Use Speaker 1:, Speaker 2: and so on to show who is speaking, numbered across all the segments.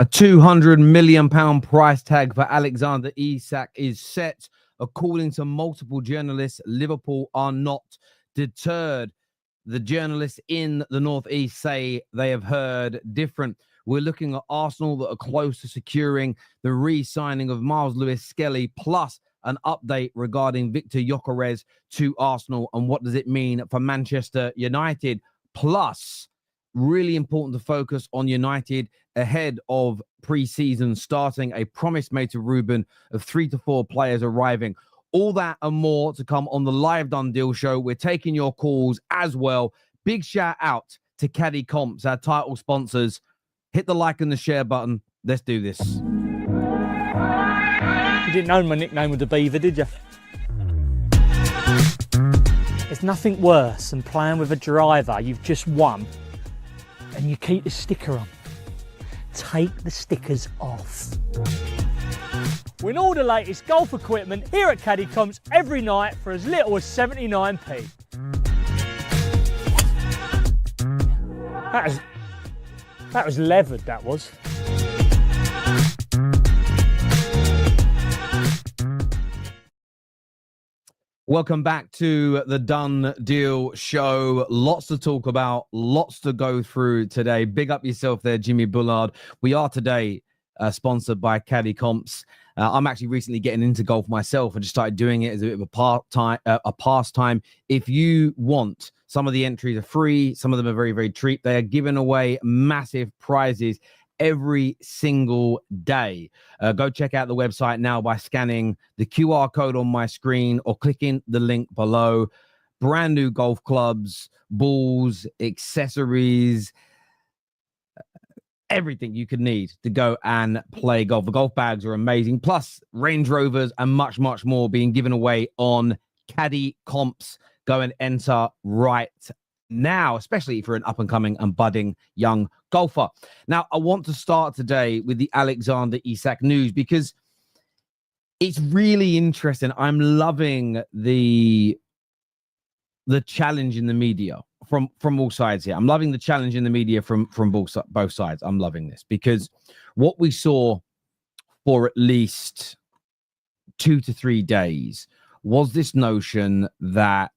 Speaker 1: A £200 million price tag for Alexander Isak is set. According to multiple journalists, Liverpool are not deterred. The journalists in the Northeast say they have heard different. We're looking at Arsenal that are close to securing the re-signing of Miles Lewis-Skelly, plus an update regarding Victor Gyokeres to Arsenal and what does it mean for Manchester United. Plus, really important to focus on United ahead of pre-season starting. A promise made to Ruben of 3 to 4 players arriving. All that and more to come on the Live Done Deal show. We're taking your calls as well. Big shout out to Caddy Comps, our title sponsors. Hit the like and the share button. Let's do this.
Speaker 2: You didn't know my nickname was the Beaver, did you? There's nothing worse than playing with a driver you've just won and you keep the sticker on. Take the stickers off. Win all the latest golf equipment here at Caddy Comps every night for as little as 79p. That was levered, that was.
Speaker 1: Welcome back to the Done Deal show. Lots to talk about, lots to go through today. Big up yourself there, Jimmy Bullard. We are today sponsored by Caddy Comps. I'm actually recently getting into golf myself and just started doing it as a bit of a pastime. If you want, some of the entries are free. Some of them are very, very cheap. They are giving away massive prizes every single day. Go check out the website now by scanning the QR code on my screen or clicking the link below. Brand new golf clubs, balls, accessories, everything you could need to go and play golf. The golf bags are amazing. Plus Range Rovers and much, much more being given away on Caddy Comps. Go and enter right now, especially if you're an up-and-coming and budding young golfer. Now, I want to start today with the Alexander Isak news because it's really interesting. I'm loving the challenge in the media from all sides here. I'm loving the challenge in the media from both sides. I'm loving this because what we saw for at least 2 to 3 days was this notion that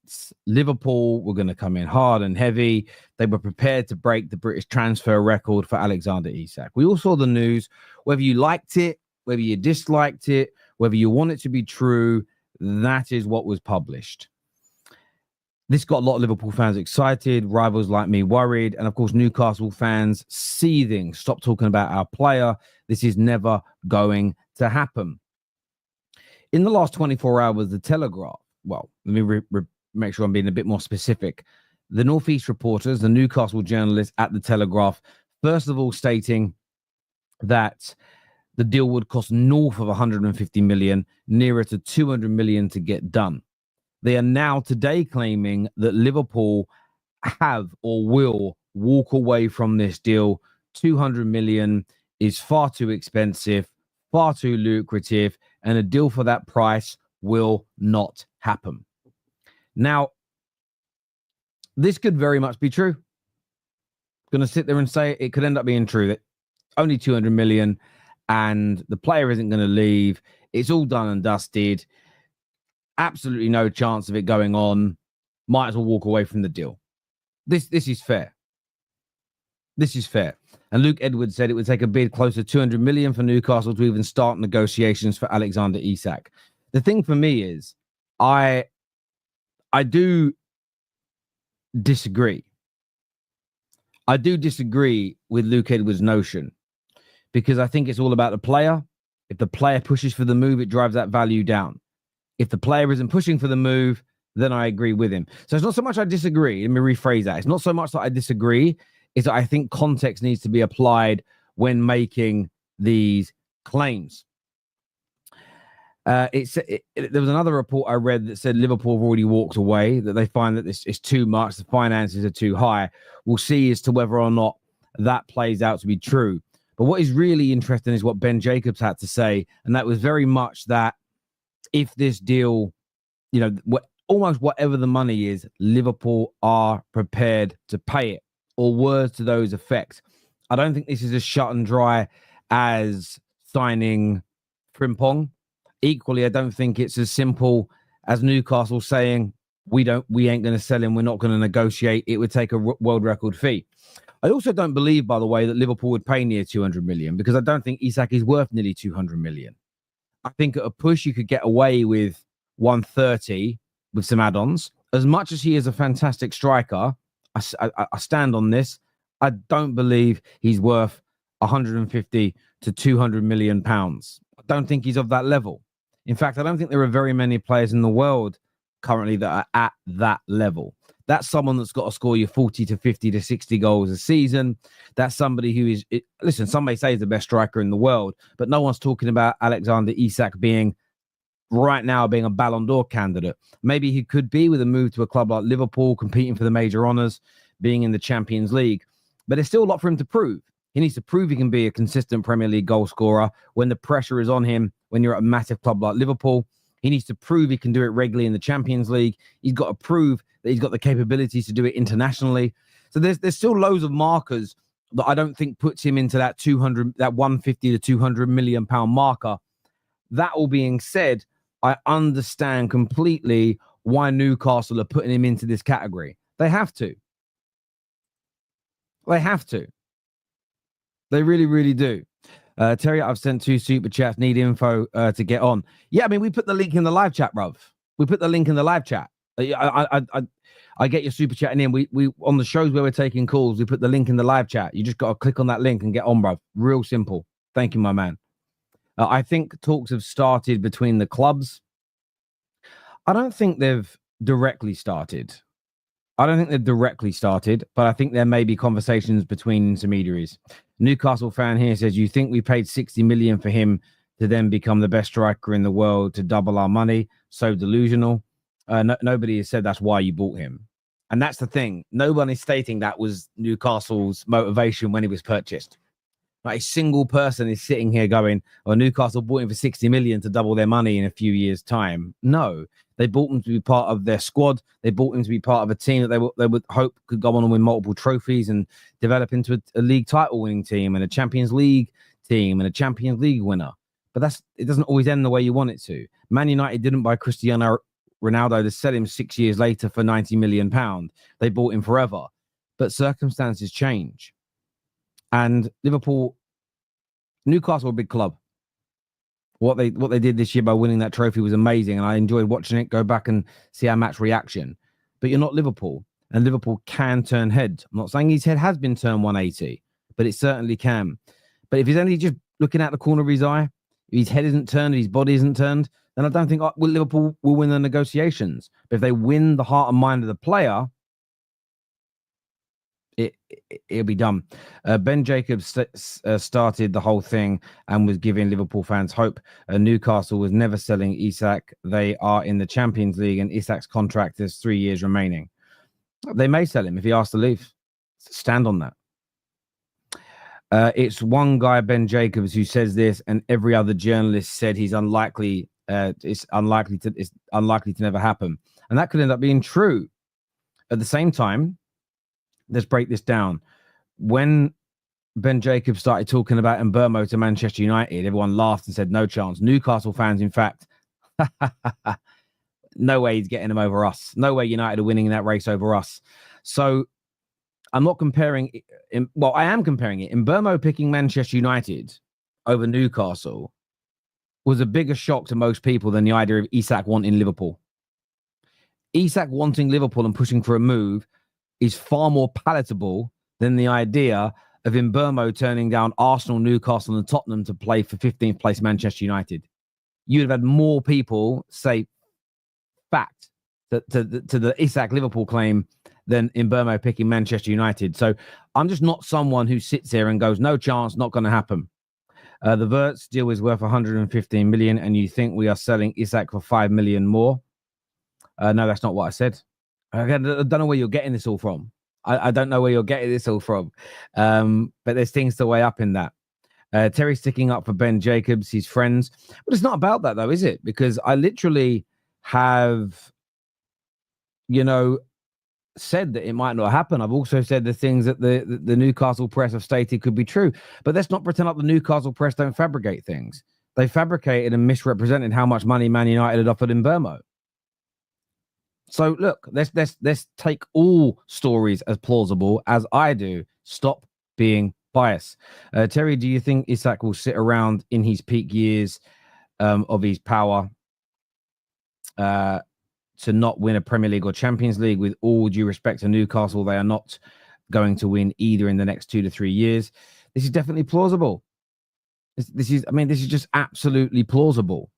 Speaker 1: Liverpool were going to come in hard and heavy. They were prepared to break the British transfer record for Alexander Isak. We all saw the news, whether you liked it, whether you disliked it, whether you want it to be true, that is what was published. This got a lot of Liverpool fans excited, rivals like me worried, and of course, Newcastle fans seething. Stop talking about our player. This is never going to happen. In the last 24 hours, the Telegraph, well, let me make sure I'm being a bit more specific. The Northeast reporters, the Newcastle journalists at the Telegraph, first of all stating that the deal would cost north of 150 million, nearer to 200 million to get done. They are now today claiming that Liverpool have or will walk away from this deal. 200 million is far too expensive, far too lucrative, and a deal for that price will not happen. Now, this could very much be true. Going to sit there and say it could end up being true that only 200 million and the player isn't going to leave. It's all done and dusted. Absolutely no chance of it going on. Might as well walk away from the deal. This is fair. This is fair. And Luke Edwards said it would take a bid close to 200 million for Newcastle to even start negotiations for Alexander Isak. The thing for me is, I do disagree. I do disagree with Luke Edwards' notion because I think it's all about the player. If the player pushes for the move, it drives that value down. If the player isn't pushing for the move, then I agree with him. So it's not so much I disagree. Let me rephrase that. It's not so much that I disagree. Is that I think context needs to be applied when making these claims. There was another report I read that said Liverpool have already walked away, that they find that this is too much, the finances are too high. We'll see as to whether or not that plays out to be true. But what is really interesting is what Ben Jacobs had to say, and that was very much that if this deal, almost whatever the money is, Liverpool are prepared to pay it. Or words to those effects. I don't think this is as shut and dry as signing Frimpong. Equally, I don't think it's as simple as Newcastle saying, we ain't going to sell him, we're not going to negotiate. It would take a world record fee. I also don't believe, by the way, that Liverpool would pay near 200 million, because I don't think Isak is worth nearly 200 million. I think at a push, you could get away with 130 with some add-ons. As much as he is a fantastic striker, I stand on this. I don't believe he's worth 150 to 200 million pounds. I don't think he's of that level. In fact, I don't think there are very many players in the world currently that are at that level. That's someone that's got to score you 40 to 50 to 60 goals a season. That's somebody who is, listen, some may say he's the best striker in the world, but no one's talking about Alexander Isak being a Ballon d'Or candidate. Maybe he could be with a move to a club like Liverpool, competing for the major honours, being in the Champions League. But there's still a lot for him to prove. He needs to prove he can be a consistent Premier League goal scorer when the pressure is on him, when you're at a massive club like Liverpool. He needs to prove he can do it regularly in the Champions League. He's got to prove that he's got the capabilities to do it internationally. So there's still loads of markers that I don't think puts him into that 150 to 200 million pound marker. That all being said, I understand completely why Newcastle are putting him into this category. They have to. They have to. They really, really do. Terry, I've sent 2 super chats. Need info to get on. Yeah, I mean, we put the link in the live chat, bruv. We put the link in the live chat. I get your super chatting in. We on the shows where we're taking calls, we put the link in the live chat. You just got to click on that link and get on, bruv. Real simple. Thank you, my man. I think talks have started between the clubs. I don't think they've directly started. But I think there may be conversations between intermediaries. Newcastle fan here says, you think we paid 60 million for him to then become the best striker in the world to double our money? So delusional. Nobody has said that's why you bought him. And that's the thing. No one is stating that was Newcastle's motivation when he was purchased. Not a single person is sitting here going, oh, Newcastle bought him for 60 million to double their money in a few years' time. No, they bought him to be part of their squad. They bought him to be part of a team that they would hope could go on and win multiple trophies and develop into a league title winning team and a Champions League team and a Champions League winner. But it doesn't always end the way you want it to. Man United didn't buy Cristiano Ronaldo to sell him 6 years later for 90 million pounds. They bought him forever. But circumstances change. And Newcastle, a big club. What they did this year by winning that trophy was amazing, and I enjoyed watching it. Go back and see our match reaction. But you're not Liverpool, and Liverpool can turn heads. I'm not saying his head has been turned 180, but it certainly can. But if he's only just looking out the corner of his eye, if his head isn't turned, his body isn't turned, then I don't think Liverpool will win the negotiations. But if they win the heart and mind of the player, it'll be done. Ben Jacobs started the whole thing and was giving Liverpool fans hope. Newcastle was never selling Isak. They are in the Champions League, and Isak's contract has 3 years remaining. They may sell him if he asks to leave. Stand on that. It's one guy, Ben Jacobs, who says this, and every other journalist said he's unlikely. It's unlikely to never happen, and that could end up being true. At the same time, let's break this down. When Ben Jacobs started talking about Mbeuno to Manchester United, everyone laughed and said no chance. Newcastle fans, in fact, no way he's getting him over us. No way United are winning that race over us. So I'm not comparing it. Well, I am comparing it. Mbeuno picking Manchester United over Newcastle was a bigger shock to most people than the idea of Isak wanting Liverpool. Isak wanting Liverpool and pushing for a move is far more palatable than the idea of Mbeuno turning down Arsenal, Newcastle, and Tottenham to play for 15th place Manchester United. You'd have had more people say fact to the Isak Liverpool claim than Mbeuno picking Manchester United. So I'm just not someone who sits here and goes, no chance, not going to happen. The Wirtz deal is worth 115 million, and you think we are selling Isak for 5 million more? No, that's not what I said. I don't know where you're getting this all from. I don't know where you're getting this all from. But there's things to weigh up in that. Terry's sticking up for Ben Jacobs, his friends. But it's not about that, though, is it? Because I literally have, said that it might not happen. I've also said the things that the Newcastle press have stated could be true. But let's not pretend like the Newcastle press don't fabricate things. They fabricated and misrepresented how much money Man United had offered Mbeumo. So look, let's take all stories as plausible as I do. Stop being biased. Terry, do you think Isak will sit around in his peak years of his power to not win a Premier League or Champions League? With all due respect to Newcastle, they are not going to win either in the next 2 to 3 years. This is definitely plausible. This is just absolutely plausible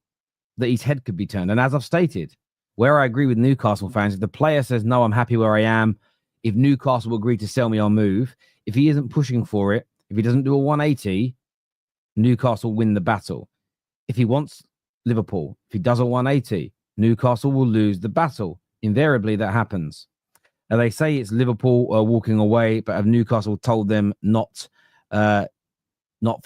Speaker 1: that his head could be turned. And as I've stated, where I agree with Newcastle fans, if the player says, no, I'm happy where I am, if Newcastle will agree to sell me, I'll move. If he isn't pushing for it, if he doesn't do a 180, Newcastle win the battle. If he wants Liverpool, if he does a 180, Newcastle will lose the battle. Invariably, that happens. And they say it's Liverpool walking away, but have Newcastle told them not for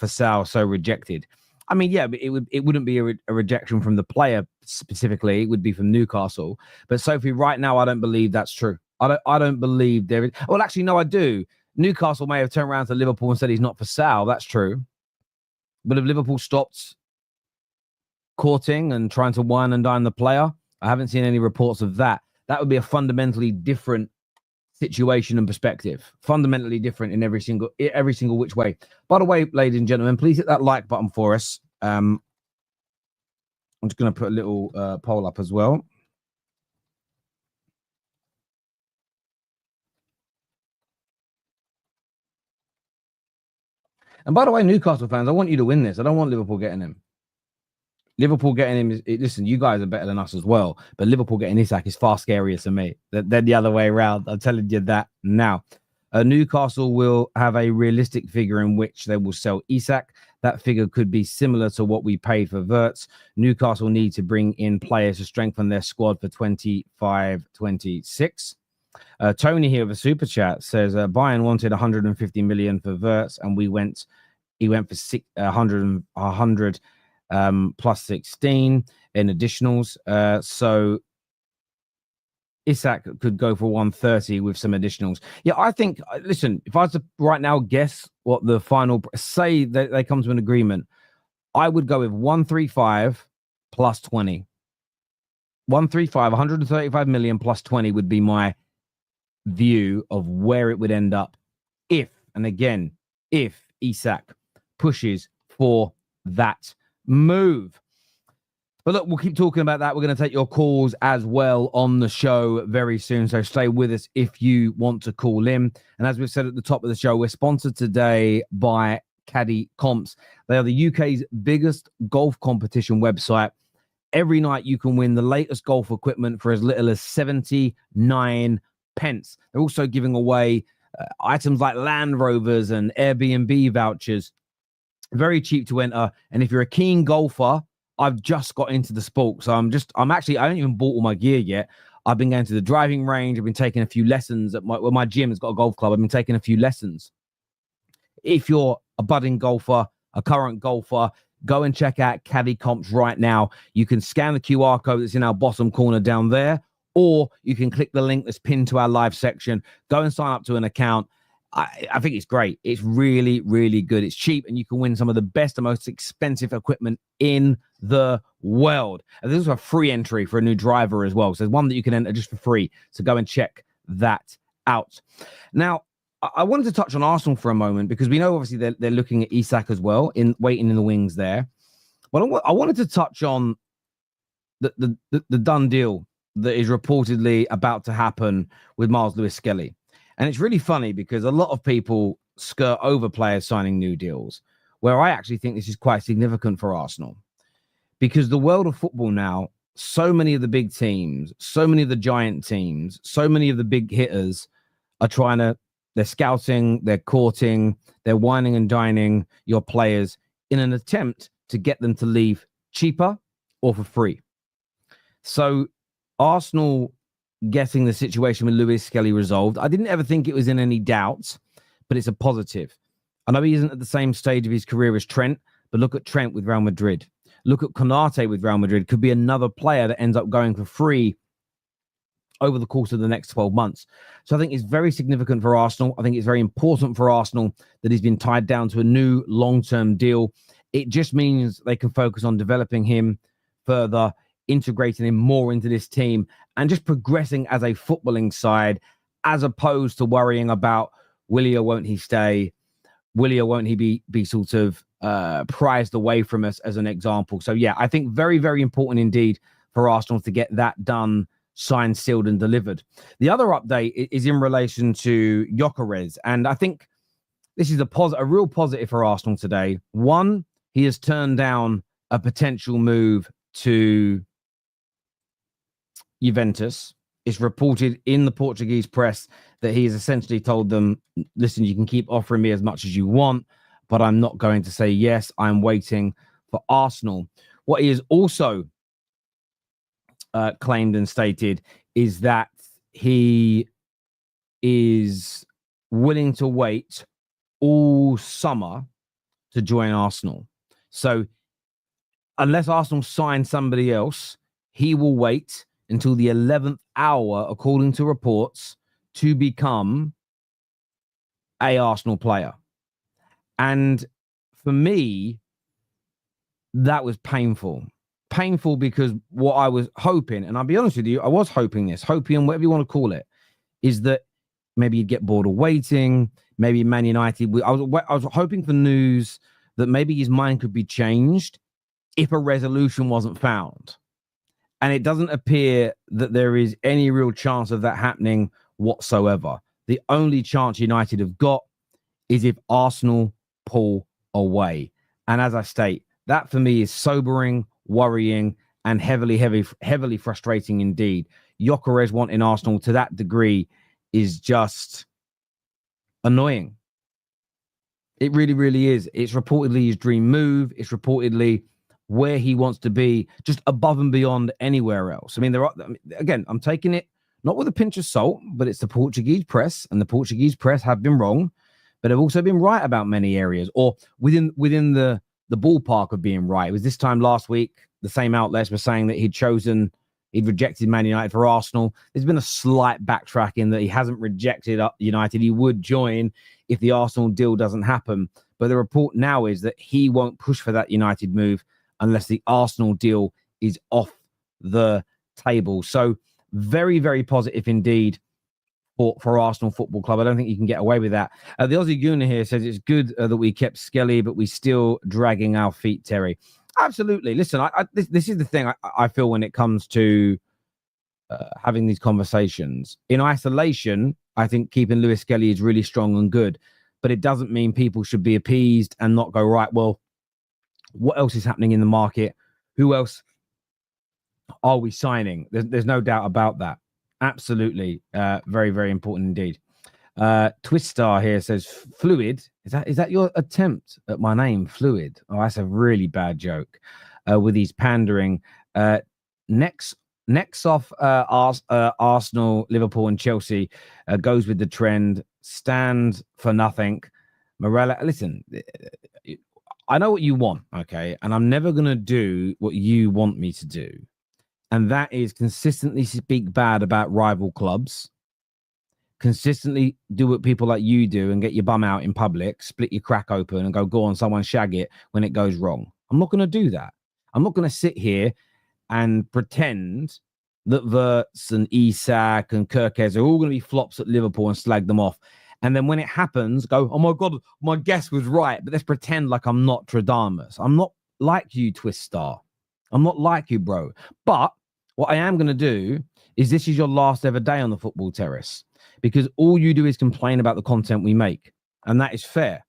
Speaker 1: sale, so rejected? I mean, yeah, but it wouldn't be a rejection from the player specifically. It would be from Newcastle. But Sophie, right now, I don't believe that's true. I don't believe there is. Well, actually, no, I do. Newcastle may have turned around to Liverpool and said he's not for sale. That's true. But if Liverpool stopped courting and trying to wine and dine the player, I haven't seen any reports of that. That would be a fundamentally different situation and perspective. Fundamentally different in every single which way. By the way, ladies and gentlemen, please hit that like button for us. I'm just going to put a little poll up as well. And by the way, Newcastle fans, I want you to win this. I don't want Liverpool getting him. Liverpool getting him listen, you guys are better than us as well, but Liverpool getting Isak is far scarier to me than the other way around. I'm telling you that now. Newcastle will have a realistic figure in which they will sell Isak. That figure could be similar to what we paid for Wirtz. Newcastle need to bring in players to strengthen their squad for 25-26. Tony here with a super chat says Bayern wanted 150 million for Wirtz, and he went for 100 plus 16 in additionals. So Isak could go for 130 with some additionals. Yeah, I think, listen, if I was to right now guess what the final, say that they come to an agreement, I would go with 135 plus 20. 135, 135 million plus 20 would be my view of where it would end up if Isak pushes for that move. But look, we'll keep talking about that. We're going to take your calls as well on the show very soon. So stay with us if you want to call in. And as we've said at the top of the show, we're sponsored today by Caddy Comps. They are the UK's biggest golf competition website. Every night you can win the latest golf equipment for as little as 79 pence. They're also giving away items like Land Rovers and Airbnb vouchers. Very cheap to enter. And if you're a keen golfer, I've just got into the sport. So I haven't even bought all my gear yet. I've been going to the driving range. I've been taking a few lessons at my gym has got a golf club. I've been taking a few lessons. If you're a budding golfer, a current golfer, go and check out Caddy Comps right now. You can scan the QR code that's in our bottom corner down there, or you can click the link that's pinned to our live section. Go and sign up to an account. I think it's great. It's really, really good. It's cheap, and you can win some of the best and most expensive equipment in the world. And there's a free entry for a new driver as well. So there's one that you can enter just for free. So go and check that out. Now, I wanted to touch on Arsenal for a moment because we know obviously they're looking at Isak as well, waiting in the wings there. But I wanted to touch on the done deal that is reportedly about to happen with Miles Lewis-Skelly. And it's really funny because a lot of people skirt over players signing new deals, where I actually think this is quite significant for Arsenal. Because the world of football now, so many of the big teams, so many of the giant teams, so many of the big hitters are they're scouting, they're courting, they're wining and dining your players in an attempt to get them to leave cheaper or for free. So Arsenal getting the situation with Lewis-Skelly resolved, I didn't ever think it was in any doubt, but it's a positive. I know he isn't at the same stage of his career as Trent, but look at Trent with Real Madrid. Look at Konate with Real Madrid. Could be another player that ends up going for free over the course of the next 12 months. So I think it's very significant for Arsenal. I think it's very important for Arsenal that he's been tied down to a new long-term deal. It just means they can focus on developing him further, integrating him more into this team, and just progressing as a footballing side, as opposed to worrying about will he or won't he stay, will he or won't he be sort of prized away from us, as an example. So yeah, I think very, very important indeed for Arsenal to get that done, signed, sealed, and delivered. The other update is in relation to Gyokeres, and I think this is a real positive for Arsenal today. One, he has turned down a potential move to Juventus. It's reported in the Portuguese press that he has essentially told them, listen, you can keep offering me as much as you want, but I'm not going to say yes. I'm waiting for Arsenal. What he has also claimed and stated is that he is willing to wait all summer to join Arsenal. So unless Arsenal sign somebody else, he will wait until the 11th hour, according to reports, to become a Arsenal player. And for me, that was painful. Painful because what I was hoping, and I'll be honest with you, I was hoping whatever you want to call it, is that maybe you'd get bored of waiting. Maybe Man United, I was hoping for news that maybe his mind could be changed if a resolution wasn't found. And it doesn't appear that there is any real chance of that happening whatsoever. The only chance United have got is if Arsenal pull away. And as I state, that for me is sobering, worrying, and heavily frustrating indeed. Gyokeres wanting Arsenal to that degree is just annoying. It really, really is. It's reportedly his dream move. It's reportedly where he wants to be, just above and beyond anywhere else. I mean, again, I'm taking it not with a pinch of salt, but it's the Portuguese press, and the Portuguese press have been wrong, but have also been right about many areas, or within the ballpark of being right. It was this time last week, the same outlets were saying that he'd rejected Man United for Arsenal. There's been a slight backtracking that he hasn't rejected United. He would join if the Arsenal deal doesn't happen. But the report now is that he won't push for that United move unless the Arsenal deal is off the table. So very, very positive indeed for Arsenal Football Club. I don't think you can get away with that. The Aussie Gooner here says it's good that we kept Skelly, but we still dragging our feet, Terry. Absolutely. Listen, this is the thing I feel when it comes to having these conversations. In isolation, I think keeping Lewis-Skelly is really strong and good, but it doesn't mean people should be appeased and not go, right, well, what else is happening in the market? Who else are we signing? There's no doubt about that. Absolutely. Very, very important indeed. Twistar here says, Fluid. Is that your attempt at my name, Fluid? Oh, that's a really bad joke with his pandering. Next off Arsenal, Liverpool, and Chelsea goes with the trend. Stand for nothing. Morella, listen, I know what you want, okay? And I'm never going to do what you want me to do. And that is consistently speak bad about rival clubs. Consistently do what people like you do and get your bum out in public, split your crack open and go on, someone shag it when it goes wrong. I'm not going to do that. I'm not going to sit here and pretend that Wirtz and Isak and Gypkeres are all going to be flops at Liverpool and slag them off. And then when it happens, go, oh my God, my guess was right. But let's pretend like I'm not Tradamus. I'm not like you, Twist Star. I'm not like you, bro. But what I am going to do is this is your last ever day on the Football Terrace, because all you do is complain about the content we make. And that is fair.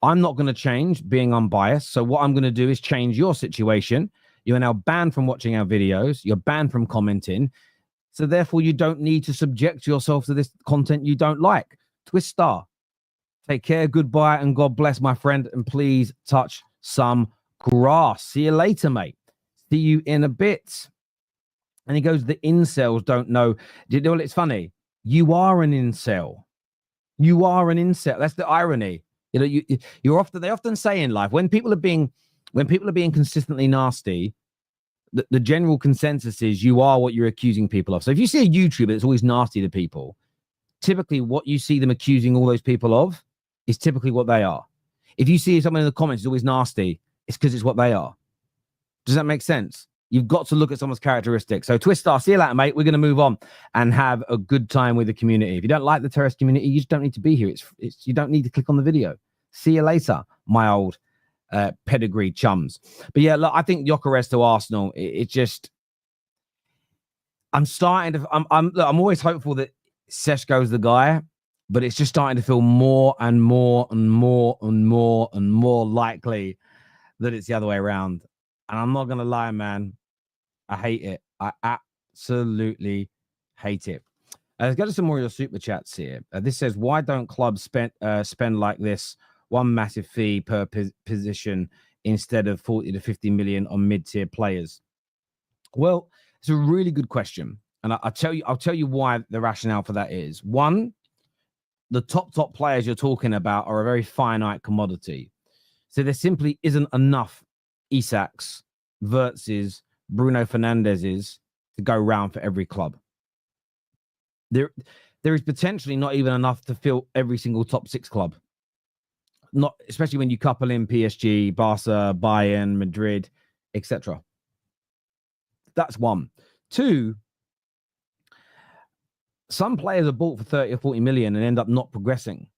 Speaker 1: I'm not going to change being unbiased. So what I'm going to do is change your situation. You are now banned from watching our videos. You're banned from commenting. So therefore, you don't need to subject yourself to this content you don't like. Twist Star, take care, goodbye, and God bless, my friend. And please touch some grass. See you later, mate. See you in a bit. And he goes, the incels don't know. You know, it's funny. You are an incel. You are an incel. That's the irony. You know, they often say in life, when people are being consistently nasty, the general consensus is you are what you're accusing people of. So if you see a YouTuber that's always nasty to people, typically what you see them accusing all those people of is typically what they are. If you see someone in the comments who's always nasty, it's because it's what they are. Does that make sense? You've got to look at someone's characteristics. So Twistar, see you later, mate. We're going to move on and have a good time with the community. If you don't like the Terrace community, you just don't need to be here. It's you don't need to click on the video. See you later, my old pedigree chums. But yeah, look, I think Gyökeres to Arsenal, it just, I'm always hopeful that Šeško's the guy, but it's just starting to feel more and more and more and more and more likely that it's the other way around. And I'm not going to lie, man. I hate it. I absolutely hate it. Let's go to some more of your super chats here. This says, why don't clubs spend like this, one massive fee per position instead of 40 to 50 million on mid-tier players? Well, it's a really good question. And I'll tell you why the rationale for that is. One, the top players you're talking about are a very finite commodity. So there simply isn't enough Isaks, Wirtzes, Bruno Fernandez's to go round for every club. There is potentially not even enough to fill every single top 6 club. Not especially when you couple in PSG, Barca, Bayern, Madrid, etc. That's one. Two, some players are bought for 30 or 40 million and end up not progressing.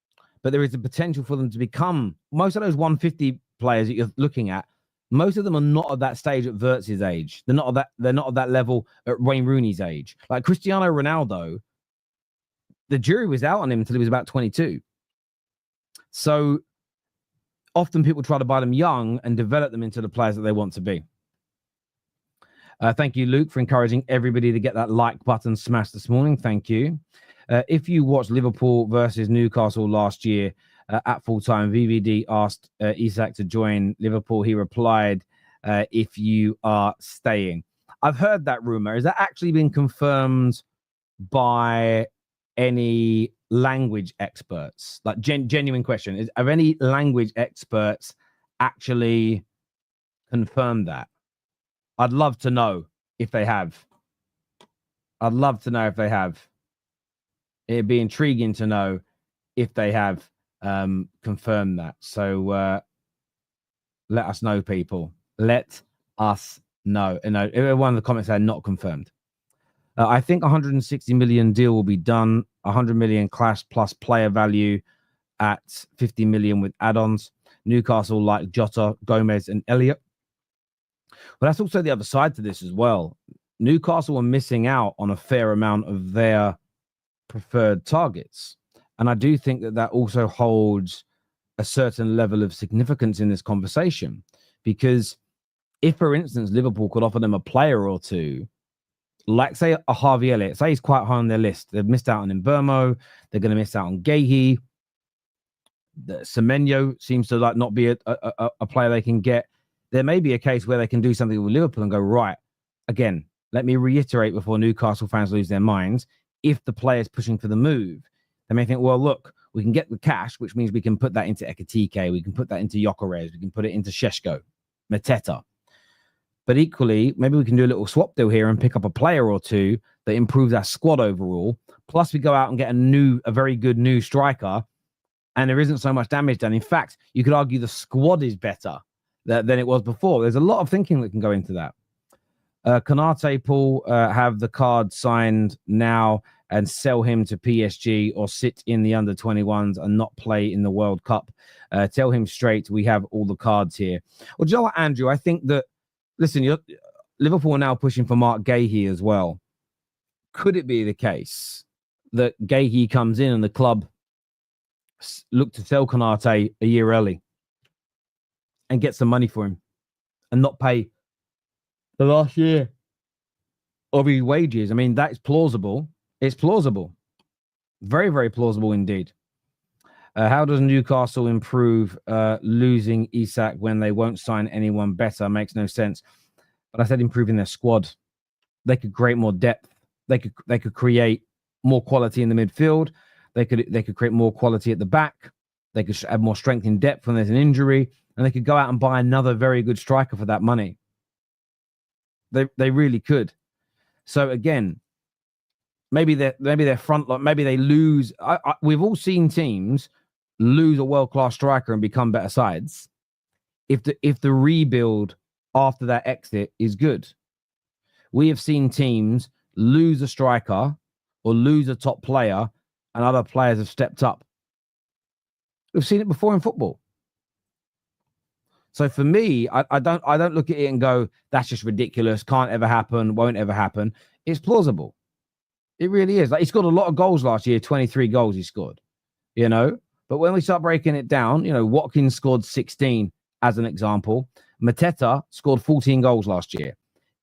Speaker 1: But there is a potential for them to become, most of those 150 players that you're looking at, most of them are not at that stage at Wirtz's age. They're not at that level at Wayne Rooney's age. Like Cristiano Ronaldo, the jury was out on him until he was about 22. So often people try to buy them young and develop them into the players that they want to be. Thank you, Luke, for encouraging everybody to get that like button smashed this morning. Thank you. If you watched Liverpool versus Newcastle last year at full time, VVD asked Isak to join Liverpool. He replied, if you are staying. I've heard that rumor. Has that actually been confirmed by any language experts? Like genuine question. Have any language experts actually confirmed that? I'd love to know if they have. I'd love to know if they have. It'd be intriguing to know if they have confirmed that. So let us know, people. Let us know. And one of the comments said not confirmed. I think 160 million deal will be done. 100 million clash plus player value at 50 million with add-ons. Newcastle like Jota, Gomez, and Elliott. But that's also the other side to this as well. Newcastle are missing out on a fair amount of their preferred targets. And I do think that also holds a certain level of significance in this conversation. Because if, for instance, Liverpool could offer them a player or two, like, say, a Harvey Elliott, say he's quite high on their list. They've missed out on Mbeumo. They're going to miss out on Guéhi. Semenyo seems to like not be a player they can get. There may be a case where they can do something with Liverpool and go, right, again, let me reiterate before Newcastle fans lose their minds. If the player's pushing for the move, they may think, well, look, we can get the cash, which means we can put that into Ekitike. We can put that into Gyökeres. We can put it into Šeško, Mateta. But equally, maybe we can do a little swap deal here and pick up a player or two that improves our squad overall. Plus, we go out and get a very good new striker, and there isn't so much damage done. In fact, you could argue the squad is better than it was before. There's a lot of thinking that can go into that. Konate, Paul, have the card signed now and sell him to PSG or sit in the under-21s and not play in the World Cup. Tell him straight, we have all the cards here. Well, do you know what, Andrew? I think that, listen, Liverpool are now pushing for Mark Guéhi as well. Could it be the case that Guéhi comes in and the club look to sell Konate a year early and get some money for him and not pay the last year of his wages? I mean, that's plausible. It's plausible. Very, very plausible indeed. How does Newcastle improve losing Isak when they won't sign anyone better? Makes no sense. But I said improving their squad. They could create more depth. They could create more quality in the midfield. They could create more quality at the back. They could add more strength in depth when there's an injury. And they could go out and buy another very good striker for that money. They really could. So again, maybe they're front line, maybe they lose. We've all seen teams lose a world-class striker and become better sides if the rebuild after that exit is good. We have seen teams lose a striker or lose a top player and other players have stepped up. We've seen it before in football. So for me, I don't look at it and go, that's just ridiculous, can't ever happen, won't ever happen. It's plausible. It really is. Like, he scored a lot of goals last year, 23 goals he scored, you know. But when we start breaking it down, you know, Watkins scored 16 as an example. Mateta scored 14 goals last year.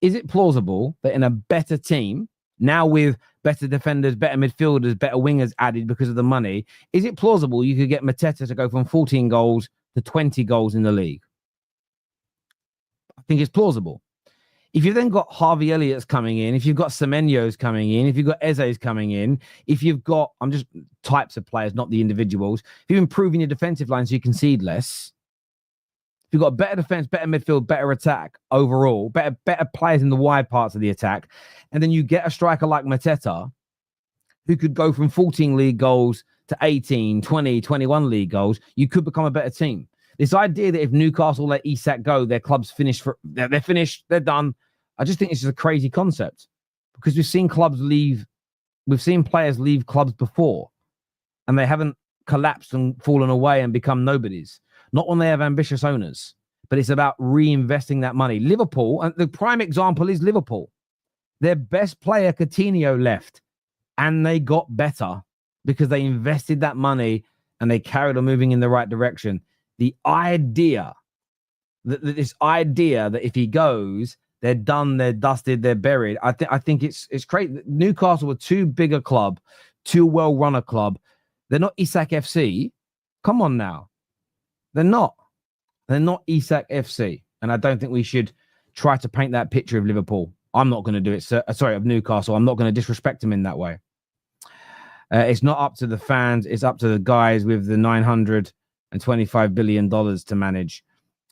Speaker 1: Is it plausible that in a better team, now with better defenders, better midfielders, better wingers added because of the money, is it plausible you could get Mateta to go from 14 goals to 20 goals in the league? I think it's plausible. If you've then got Harvey Elliott's coming in, if you've got Semenyo's coming in, if you've got Eze's coming in, if you've got, I'm just types of players, not the individuals. If you're improving your defensive line so you concede less, if you've got better defense, better midfield, better attack overall, better players in the wide parts of the attack, and then you get a striker like Mateta who could go from 14 league goals to 18, 20, 21 league goals, you could become a better team. This idea that if Newcastle let Isak go, their club's finished, they're finished, they're done. I just think it's just a crazy concept because we've seen clubs leave, we've seen players leave clubs before and they haven't collapsed and fallen away and become nobodies. Not when they have ambitious owners, but it's about reinvesting that money. Liverpool, and the prime example is Liverpool. Their best player, Coutinho, left and they got better because they invested that money and they carried on moving in the right direction. The idea that if he goes, they're done, they're dusted, they're buried. I think it's crazy. Newcastle were too big a club, too well run a club. They're not Isak FC. Come on now. They're not. They're not Isak FC. And I don't think we should try to paint that picture of Liverpool. I'm not going to do it. Sorry, of Newcastle. I'm not going to disrespect them in that way. It's not up to the fans. It's up to the guys with the $925 billion to manage.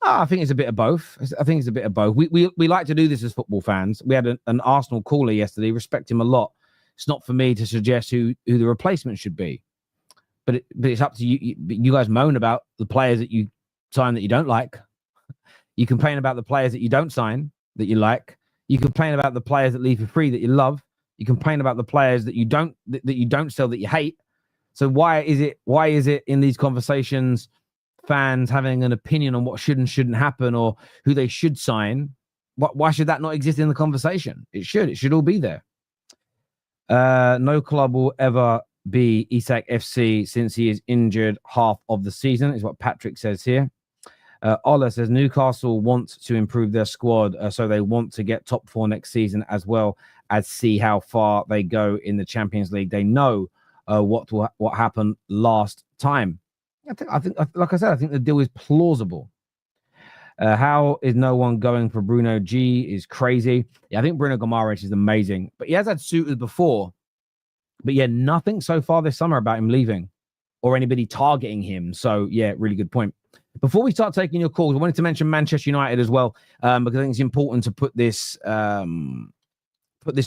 Speaker 1: I think it's a bit of both. We like to do this as football fans. We had an Arsenal caller yesterday. Respect him a lot. It's not for me to suggest who the replacement should be. But it's up to you. You guys moan about the players that you sign that you don't like. You complain about the players that you don't sign that you like. You complain about the players that leave for free that you love. You complain about the players that you don't sell that you hate. So why is it in these conversations, fans having an opinion on what should and shouldn't happen or who they should sign? Why should that not exist in the conversation? It should all be there. No club will ever be Isak FC since he is injured half of the season, is what Patrick says here. Ola says Newcastle want to improve their squad, so they want to get top 4 next season as well as see how far they go in the Champions League. They know what happened last time. I think, like I said, I think the deal is plausible. How is no one going for Bruno G? Is crazy. Yeah, I think Bruno Guimaraes is amazing, but he has had suitors before. But yeah, nothing so far this summer about him leaving or anybody targeting him. So yeah, really good point. Before we start taking your calls, I wanted to mention Manchester United as well, because I think it's important to put this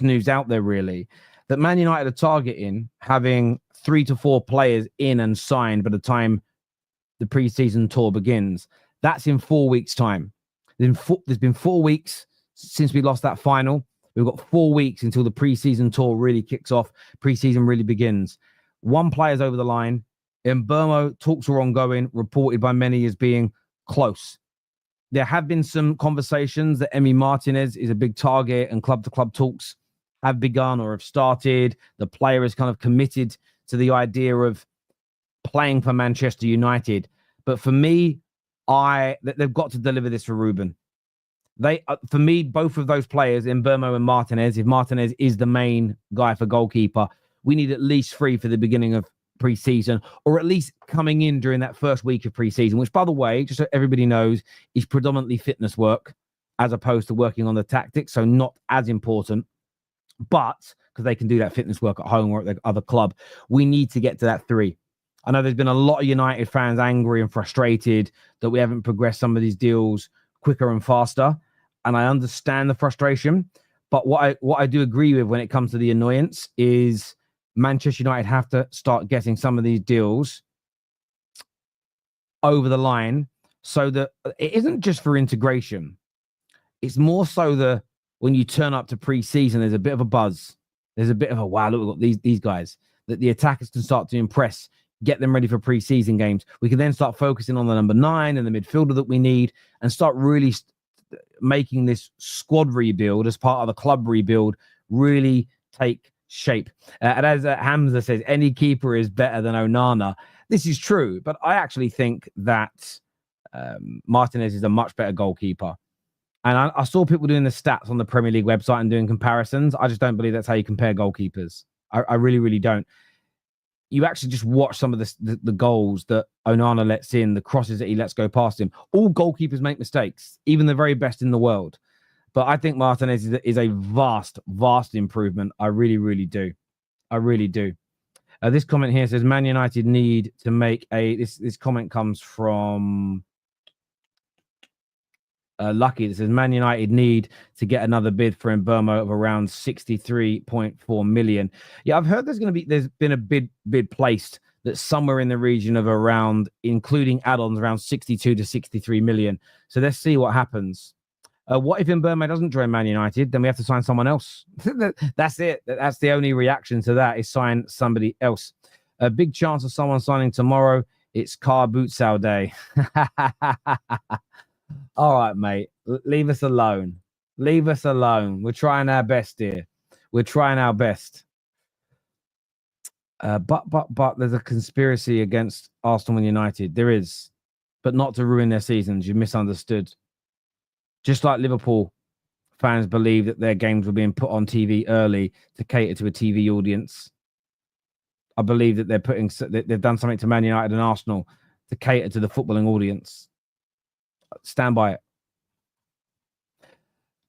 Speaker 1: news out there, really, that Man United are targeting having 3 to 4 players in and signed by the time the pre-season tour begins. That's in 4 weeks' time. There's been 4 weeks since we lost that final. We've got 4 weeks until the pre-season tour really kicks off. Pre-season really begins. 1 player's over the line. Mbeuno, talks are ongoing, reported by many as being close. There have been some conversations that Emi Martinez is a big target and club-to-club talks have begun or have started. The player is kind of committed to the idea of playing for Manchester United. But for me, they've got to deliver this for Ruben. For me, both of those players, Mbeuno and Martinez, if Martinez is the main guy for goalkeeper, we need at least 3 for the beginning of pre-season, or at least coming in during that first week of pre-season, which, by the way, just so everybody knows, is predominantly fitness work as opposed to working on the tactics, so not as important. But because they can do that fitness work at home or at their other club, we need to get to that 3. I know there's been a lot of United fans angry and frustrated that we haven't progressed some of these deals quicker and faster. and I understand the frustration. But what I do agree with when it comes to the annoyance is Manchester United have to start getting some of these deals over the line so that it isn't just for integration. It's more so that when you turn up to pre-season, there's a bit of a buzz. There's a bit of a, wow, look, we've got these guys. That the attackers can start to impress, get them ready for pre-season games. We can then start focusing on the number 9 and the midfielder that we need and start really making this squad rebuild as part of the club rebuild really take shape. And as Hamza says, any keeper is better than Onana. This is true, but I actually think that Martinez is a much better goalkeeper. And I saw people doing the stats on the Premier League website and doing comparisons. I just don't believe that's how you compare goalkeepers. I really, really don't. You actually just watch some of the goals that Onana lets in, the crosses that he lets go past him. All goalkeepers make mistakes, even the very best in the world. But I think Martinez is a vast, vast improvement. I really, really do. I really do. This comment here says, Man United need to make a... This comment comes from... Lucky. That says Man United need to get another bid for Mbeuno of around 63.4 million. Yeah, I've heard there's been a bid placed that's somewhere in the region of around, including add-ons, around 62 to 63 million. So let's see what happens. What if Mbeuno doesn't join Man United? Then we have to sign someone else. That's it. That's the only reaction to that, is sign somebody else. A big chance of someone signing tomorrow. It's car boot sale day. All right, mate. Leave us alone. Leave us alone. We're trying our best here. We're trying our best. But there's a conspiracy against Arsenal and United. There is, but not to ruin their seasons. You misunderstood. Just like Liverpool fans believe that their games were being put on TV early to cater to a TV audience. I believe that they've done something to Man United and Arsenal to cater to the footballing audience. Stand by it.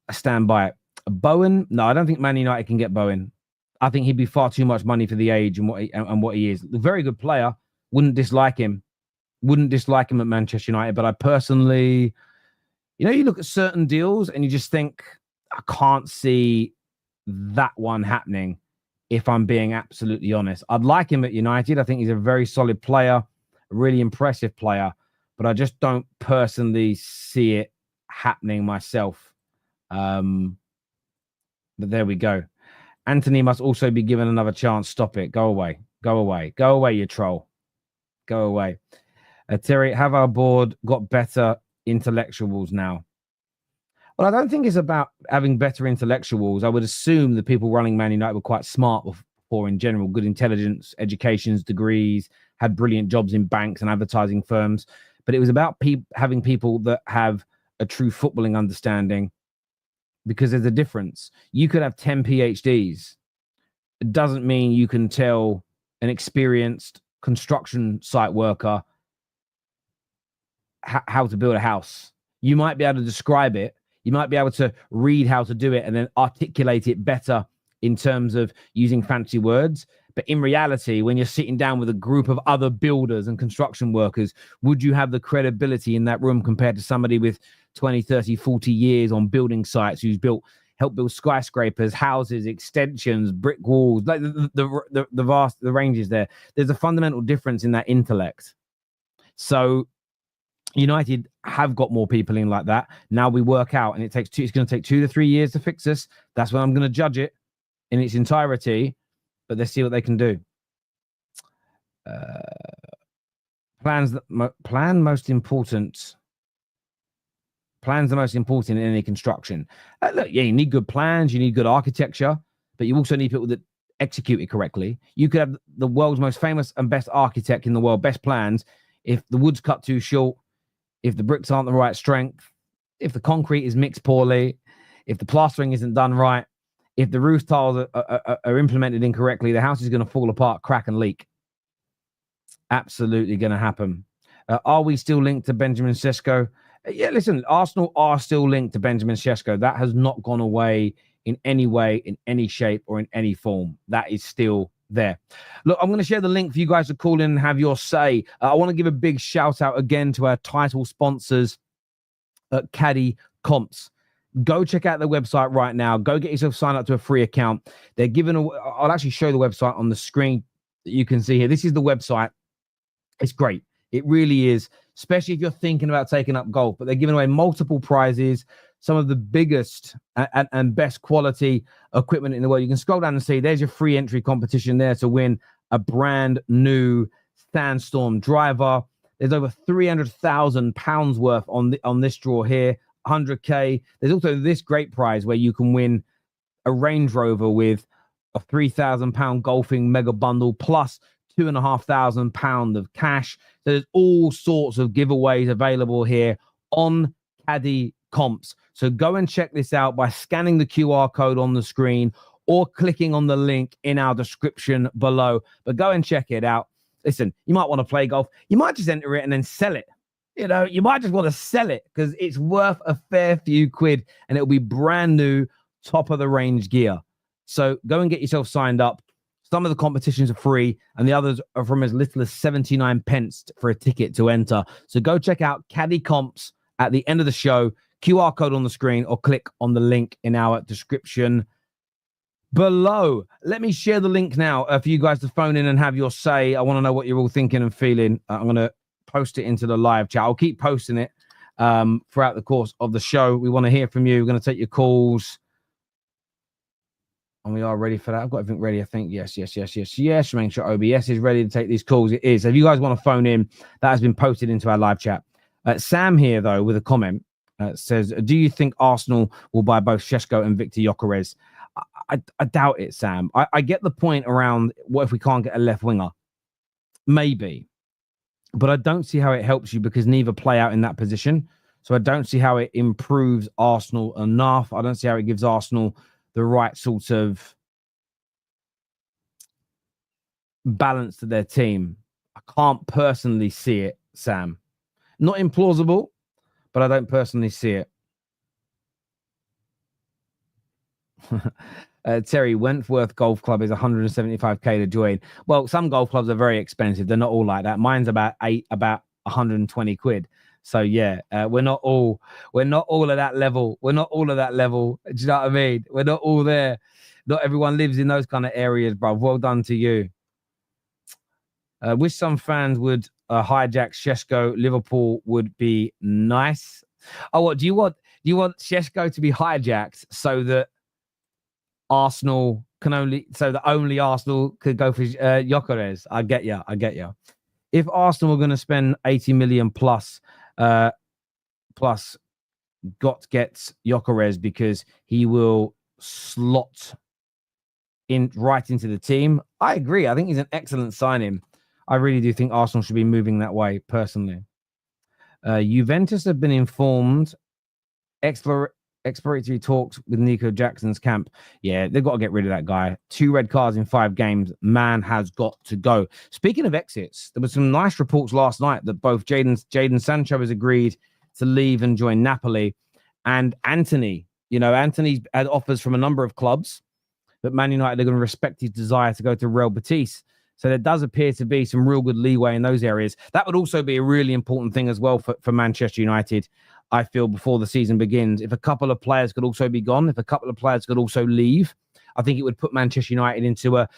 Speaker 1: I stand by it. Bowen? No, I don't think Man United can get Bowen. I think he'd be far too much money for the age and what he is. A very good player. Wouldn't dislike him. Wouldn't dislike him at Manchester United. But I personally, you look at certain deals and you just think, I can't see that one happening, if I'm being absolutely honest. I'd like him at United. I think he's a very solid player, a really impressive player. But I just don't personally see it happening myself. But there we go. Anthony must also be given another chance. Stop it. Go away. Go away. Go away, you troll. Go away. Terry, have our board got better intellectuals now? Well, I don't think it's about having better intellectuals. I would assume the people running Man United were quite smart before in general. Good intelligence, educations, degrees, had brilliant jobs in banks and advertising firms. But it was about having people that have a true footballing understanding, because there's a difference. You could have 10 PhDs. It doesn't mean you can tell an experienced construction site worker how to build a house. You might be able to describe it. You might be able to read how to do it and then articulate it better in terms of using fancy words. But in reality, when you're sitting down with a group of other builders and construction workers, would you have the credibility in that room compared to somebody with 20, 30, 40 years on building sites who's helped build skyscrapers, houses, extensions, brick walls, like the vast ranges there? There's a fundamental difference in that intellect. So United have got more people in like that. Now we work out, and it's going to take 2 to 3 years to fix this. That's when I'm going to judge it in its entirety. But let's see what they can do. Plans the most important in any construction. Look, yeah, you need good plans, you need good architecture, but you also need people that execute it correctly. You could have the world's most famous and best architect in the world, best plans. If the wood's cut too short, if the bricks aren't the right strength, if the concrete is mixed poorly, if the plastering isn't done right, if the roof tiles are implemented incorrectly, the house is going to fall apart, crack, and leak. Absolutely going to happen. Are we still linked to Benjamin Sesko? Yeah, listen, Arsenal are still linked to Benjamin Sesko. That has not gone away in any way, in any shape, or in any form. That is still there. Look, I'm going to share the link for you guys to call in and have your say. I want to give a big shout out again to our title sponsors at Caddy Comps. Go check out the website right now. Go get yourself signed up to a free account. They're giving I'll actually show the website on the screen that you can see here. This is the website. It's great. It really is, especially if you're thinking about taking up golf. But they're giving away multiple prizes, some of the biggest and best quality equipment in the world. You can scroll down and see there's your free entry competition there to win a brand new Sandstorm driver. There's over £300,000 worth on this draw here. 100K. There's also this great prize where you can win a Range Rover with a £3,000 golfing mega bundle plus £2,500 of cash. So there's all sorts of giveaways available here on Caddy Comps. So go and check this out by scanning the QR code on the screen or clicking on the link in our description below. But go and check it out. Listen, you might want to play golf. You might just enter it and then sell it. You know, you might just want to sell it because it's worth a fair few quid and it'll be brand new, top of the range gear. So go and get yourself signed up. Some of the competitions are free and the others are from as little as 79 pence for a ticket to enter. So go check out Caddy Comps at the end of the show, QR code on the screen, or click on the link in our description below. Let me share the link now for you guys to phone in and have your say. I want to know what you're all thinking and feeling. I'm going to post it into the live chat. I'll keep posting it throughout the course of the show. We want to hear from you. We're going to take your calls. And we are ready for that. I've got everything ready, I think. Yes. Make sure OBS is ready to take these calls. It is. So if you guys want to phone in, that has been posted into our live chat. Sam here, though, with a comment, says, do you think Arsenal will buy both Šeško and Viktor Gyokeres? I doubt it, Sam. I get the point around what if we can't get a left winger? Maybe. But I don't see how it helps you because neither play out in that position. So I don't see how it improves Arsenal enough. I don't see how it gives Arsenal the right sort of balance to their team. I can't personally see it, Sam. Not implausible, but I don't personally see it. Terry, Wentworth Golf Club is 175k to join. Well, some golf clubs are very expensive. They're not all like that. Mine's about 120 quid. So yeah, we're not all at that level. We're not all at that level. Do you know what I mean? We're not all there. Not everyone lives in those kind of areas, bro. Well done to you. Wish some fans would hijack Šeško. Liverpool would be nice. Oh, what do you want? Do you want Šeško to be hijacked so that Arsenal only Arsenal could go for Gypkeres? I get you. If Arsenal were going to spend 80 million plus gets Gypkeres because he will slot in right into the team, I agree. I think he's an excellent signing. I really do think Arsenal should be moving that way, personally. Juventus have been informed. Exploratory talks with Nico Jackson's camp. Yeah, they've got to get rid of that guy. 2 red cards in 5 games. Man has got to go. Speaking of exits, there were some nice reports last night that both Jadon Sancho has agreed to leave and join Napoli. And Anthony, Anthony's had offers from a number of clubs, but Man United are going to respect his desire to go to Real Betis. So there does appear to be some real good leeway in those areas. That would also be a really important thing as well for Manchester United, I feel, before the season begins. If a couple of players could also be gone, if a couple of players could also leave, I think it would put Manchester United into a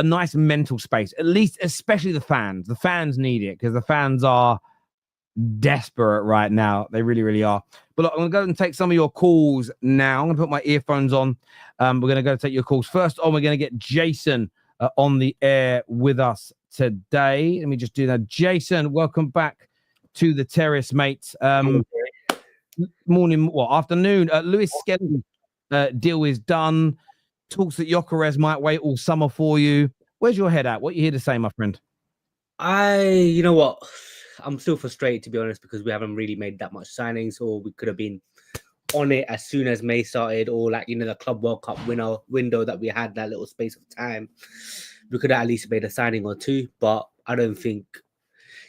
Speaker 1: nice mental space, at least, especially the fans. The fans need it because the fans are desperate right now. They really, really are. But look, I'm going to go and take some of your calls now. I'm going to put my earphones on. We're going to go take your calls. First on, we're going to get Jason on the air with us today. Let me just do that. Jason, welcome back to the terrace, mate. Afternoon. Lewis-Skelly deal is done. Talks that Gyökeres might wait all summer for you. Where's your head at? What are you here to say, my friend?
Speaker 3: You know what? I'm still frustrated, to be honest, because we haven't really made that much signings, or we could have been on it as soon as May started, or the Club World Cup window that we had, that little space of time. We could have at least made a signing or 2, but I don't think.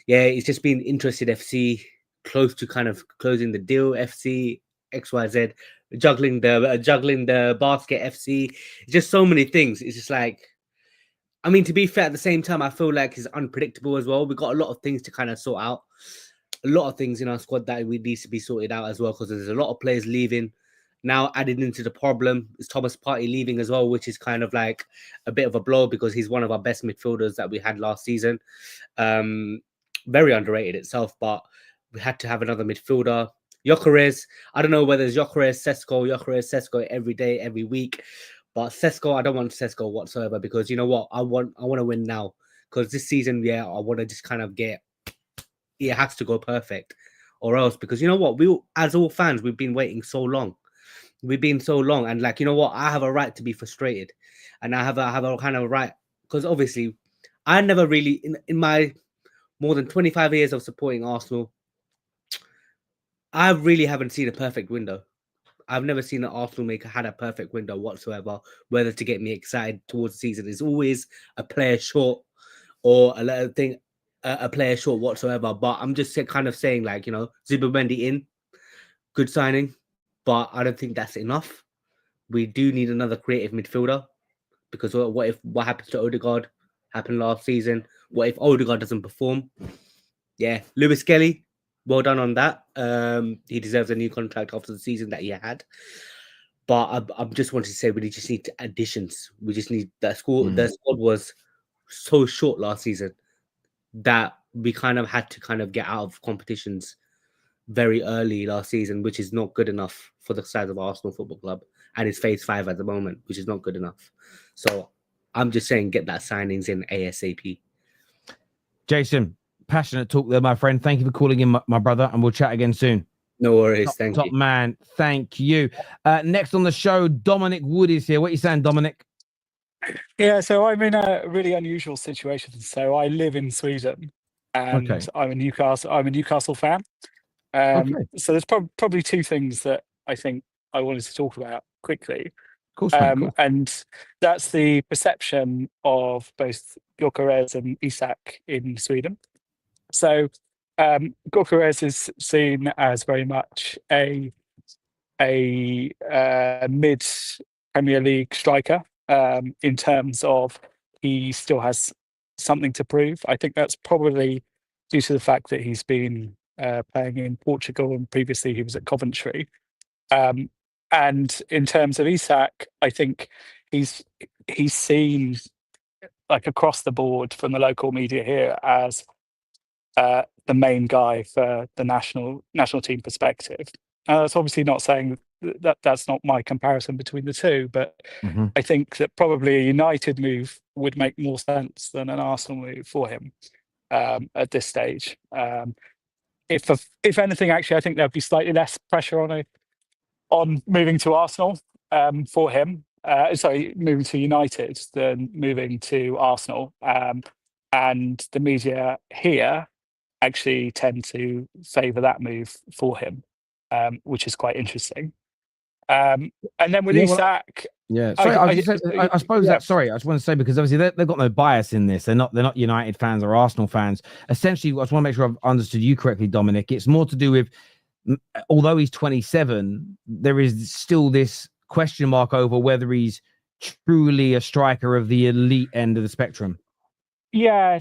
Speaker 3: Yeah, it's just been Interested FC, close to kind of closing the deal FC, XYZ, juggling the basket FC. It's just so many things. It's just to be fair, at the same time, I feel like it's unpredictable as well. We've got a lot of things to kind of sort out. A lot of things in our squad that we need to be sorted out as well, because there's a lot of players leaving. Now added into the problem is Thomas Partey leaving as well, which is kind of like a bit of a blow because he's one of our best midfielders that we had last season. Very underrated itself, but we had to have another midfielder. Gyökeres, I don't know whether it's Gyökeres, Sesko every day, every week. But Sesko, I don't want Sesko whatsoever because you know what? I want to win now. Because this season, I want to just kind of it has to go perfect. Or else, because you know what? We as all fans, we've been waiting so long. We've been so long. And like, you know what? I have a right to be frustrated. And I have a kind of right. Because obviously, I never really, in my more than 25 years of supporting Arsenal, I really haven't seen a perfect window. I've never seen an Arsenal had a perfect window whatsoever, whether to get me excited towards the season. It's always a player short or a player short whatsoever. But I'm just kind of saying, like, you know, Zubimendi in, good signing, but I don't think that's enough. We do need another creative midfielder because what happens to Odegaard happened last season? What if Odegaard doesn't perform? Yeah, Lewis-Skelly, well done on that. He deserves a new contract after the season that he had. But I just wanted to say we just need additions. We just need that squad. The squad was so short last season that we kind of had to kind of get out of competitions very early last season, which is not good enough for the size of Arsenal Football Club. And it's phase 5 at the moment, which is not good enough. So I'm just saying get that signings in ASAP.
Speaker 1: Jason, passionate talk there, my friend. Thank you for calling in, my brother, and we'll chat again soon.
Speaker 3: No worries. Thank you.
Speaker 1: Top man. Thank you. Next on the show, Dominic Wood is here. What are you saying, Dominic?
Speaker 4: Yeah, so I'm in a really unusual situation. So I live in Sweden, and I'm a Newcastle fan. So there's probably two things that I think I wanted to talk about quickly.
Speaker 1: Of course, man, cool.
Speaker 4: And that's the perception of both Gyokeres and Isak in Sweden. So Gyokeres is seen as very much a mid Premier League striker in terms of he still has something to prove. I think that's probably due to the fact that he's been playing in Portugal and previously he was at Coventry. And in terms of Isak, I think he's seen like across the board from the local media here as the main guy for the national team perspective. That's obviously not saying that's not my comparison between the two, but I think that probably a United move would make more sense than an Arsenal move for him at this stage. If anything, actually, I think there'd be slightly less pressure on moving to Arsenal for him. Moving to United than moving to Arsenal. And the media here actually tend to favour that move for him, which is quite interesting. And then with Isak,
Speaker 1: I suppose that. Sorry, I just want to say because obviously they've got no bias in this. They're not United fans or Arsenal fans. Essentially, I just want to make sure I've understood you correctly, Dominic. It's more to do with, although he's 27, there is still this question mark over whether he's truly a striker of the elite end of the spectrum.
Speaker 4: Yeah.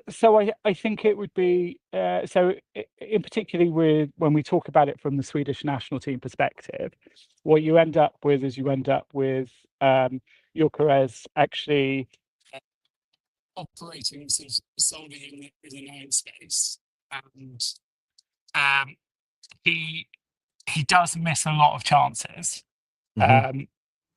Speaker 4: So I think it would be in particularly with when we talk about it from the Swedish national team perspective, what you end up with is Gyokeres actually operating solely in the nine space, and he does miss a lot of chances.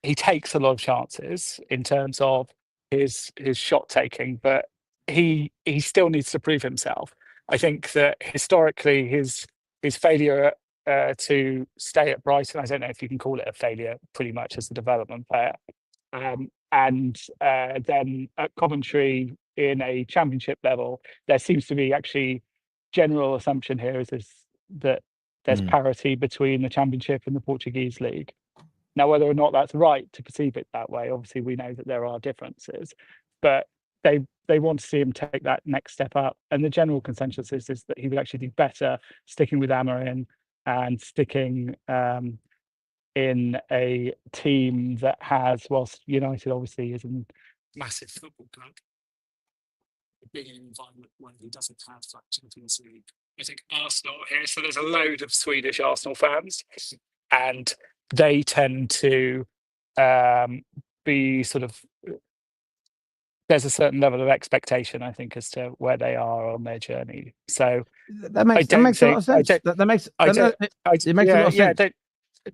Speaker 4: He takes a lot of chances in terms of his shot taking, but he still needs to prove himself. I think that historically his failure to stay at Brighton, I don't know if you can call it a failure, pretty much as a development player, and then at Coventry in a championship level, there seems to be actually general assumption here is that there's parity between the championship and the Portuguese league. Now, whether or not that's right to perceive it that way, obviously we know that there are differences, but they want to see him take that next step up. And the general consensus is that he would actually do better sticking with Amarin and sticking in a team that has, whilst United obviously is a massive football club, being in an environment where he doesn't have that Champions League I think Arsenal here. So there's a load of Swedish Arsenal fans, and they tend to be sort of. There's a certain level of expectation, I think, as to where they are on their journey. So
Speaker 1: That makes a lot of sense. That makes it makes a lot of sense.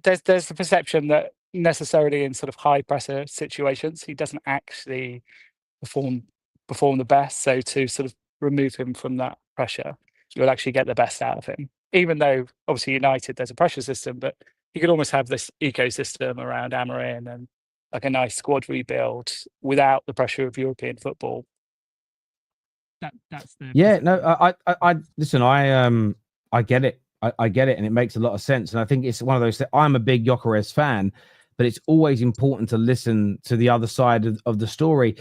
Speaker 4: There's the perception that necessarily in sort of high pressure situations, he doesn't actually perform the best. So to sort of remove him from that pressure, you'll actually get the best out of him. Even though obviously United, there's a pressure system, but you could almost have this ecosystem around Amarin and like a nice squad rebuild without the pressure of European football. That's the
Speaker 1: I listen. I get it. I get it, and it makes a lot of sense. And I think it's one of those. I'm a big Gyokeres fan, but it's always important to listen to the other side of the story.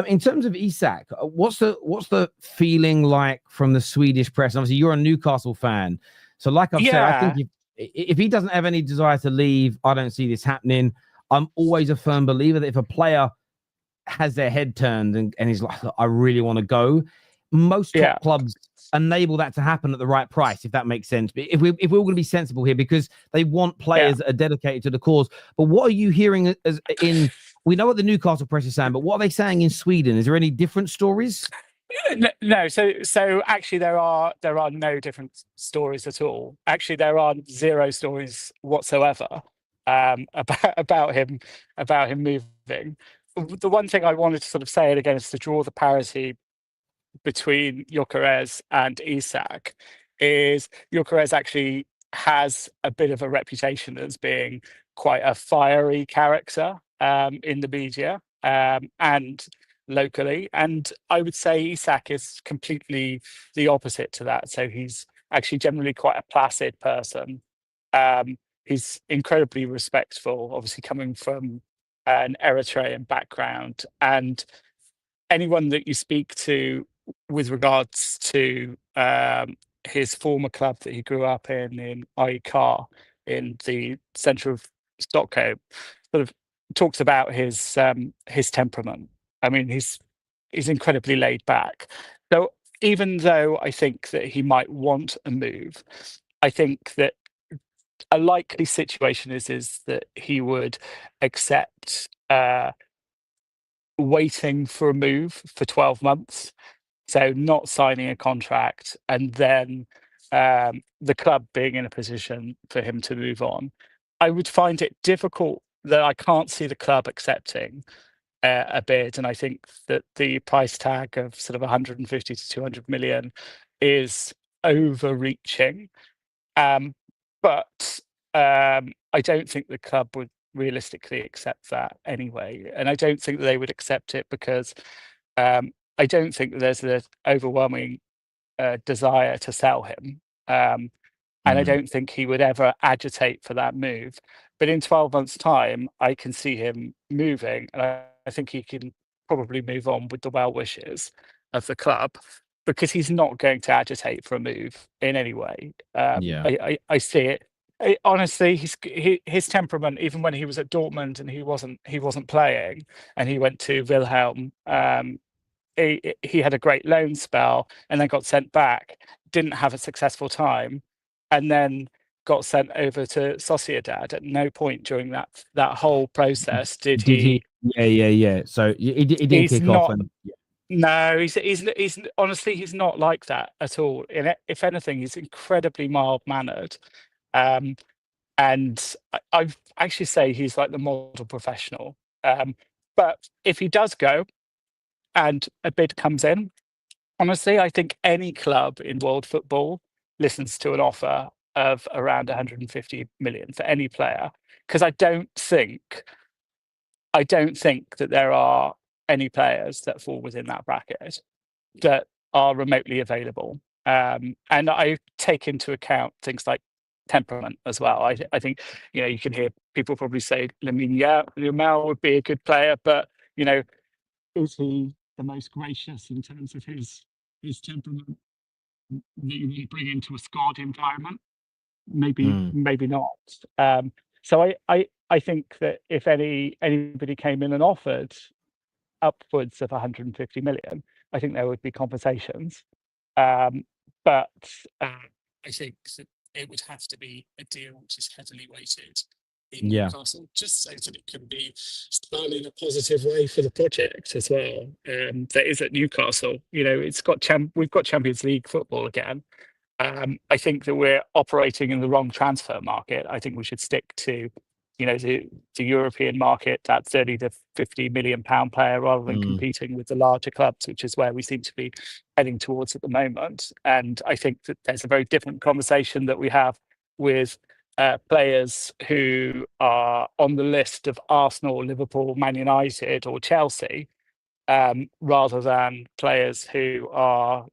Speaker 1: In terms of Isak, what's the feeling like from the Swedish press? Obviously, you're a Newcastle fan, so like I've said, I think if he doesn't have any desire to leave, I don't see this happening. I'm always a firm believer that if a player has their head turned and he's like, I really want to go, most top clubs enable that to happen at the right price, if that makes sense. But if we're going to be sensible here, because they want players that are dedicated to the cause. But what are you hearing as in? We know what the Newcastle press is saying, but what are they saying in Sweden? Is there any different stories?
Speaker 4: No. So actually, there are no different stories at all. Actually, there are zero stories whatsoever about him moving. The one thing I wanted to sort of say, and again, is to draw the parity between Gypkeres and Isak, is Gypkeres actually has a bit of a reputation as being quite a fiery character in the media and locally, and I would say Isak is completely the opposite to that. So he's actually generally quite a placid person. He's incredibly respectful, obviously coming from an Eritrean background, and anyone that you speak to with regards to his former club that he grew up in IK in the centre of Stockholm, sort of talks about his temperament. I mean, he's incredibly laid back. So even though I think that he might want a move, I think that a likely situation is that he would accept waiting for a move for 12 months. So not signing a contract and then the club being in a position for him to move on. I would find it difficult that I can't see the club accepting a bid. And I think that the price tag of sort of 150 to 200 million is overreaching. But I don't think the club would realistically accept that anyway. And I don't think that they would accept it because I don't think that there's an overwhelming desire to sell him. And I don't think he would ever agitate for that move. But in 12 months' time, I can see him moving. And I think he can probably move on with the well wishes of the club because he's not going to agitate for a move in any way. I see it. Honestly, his temperament, even when he was at Dortmund and he wasn't playing, and he went to Wilhelm, he had a great loan spell and then got sent back, didn't have a successful time, and then got sent over to Sociedad. At no point during that whole process did he.
Speaker 1: Yeah. So he didn't kick off.
Speaker 4: No, he's honestly, he's not like that at all. If anything, he's incredibly mild mannered. And I actually say he's like the model professional. But if he does go and a bid comes in, honestly, I think any club in world football listens to an offer of around 150 million for any player, because I don't think that there are any players that fall within that bracket that are remotely available. And I take into account things like temperament as well. I think, you can hear people probably say, Yamal would be a good player, but, is he the most gracious in terms of his temperament that you want to bring into a squad environment? Maybe not. So I think that if anybody came in and offered upwards of 150 million, I think there would be conversations. But I think that it would have to be a deal which is heavily weighted in
Speaker 1: Yeah.
Speaker 4: Newcastle, just so that it can be spun in a positive way for the project as well. That is at Newcastle. It's got we've got Champions League football again. I think that we're operating in the wrong transfer market. I think we should stick to, the European market, that 30 to 50 million pound player, rather than competing with the larger clubs, which is where we seem to be heading towards at the moment. And I think that there's a very different conversation that we have with players who are on the list of Arsenal, Liverpool, Man United, or Chelsea, rather than players who are,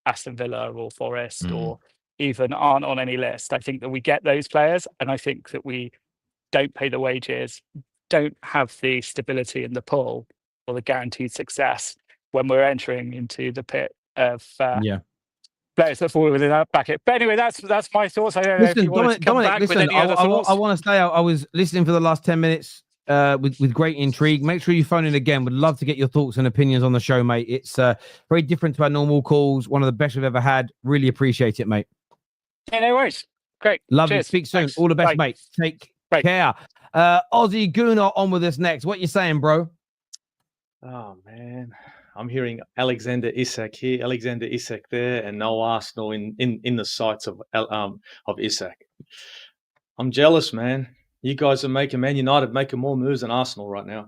Speaker 4: Aston Villa or Forest or even aren't on any list. I think that we get those players, and I think that we don't pay the wages, don't have the stability in the pool or the guaranteed success when we're entering into the pit of players that fall within that bracket. But anyway, that's my thoughts. I don't know if you want to come back with any other thoughts.
Speaker 1: I want to say I was listening for the last 10 minutes with great intrigue. Make sure you phone in again. Would love to get your thoughts and opinions on the show, mate. It's very different to our normal calls. One of the best we've ever had. Really appreciate it, mate.
Speaker 4: Yeah, no worries. Great.
Speaker 1: Love
Speaker 4: Cheers.
Speaker 1: you. Speak soon.
Speaker 4: Thanks.
Speaker 1: All the best,
Speaker 4: Bye.
Speaker 1: mate. Take care. Aussie Gooner on with us next. What you saying, bro?
Speaker 5: Oh, man. I'm hearing Alexander Isak here, Alexander Isak there, and no Arsenal in the sights of Isak. I'm jealous, man. You guys are making Man United making more moves than Arsenal right now.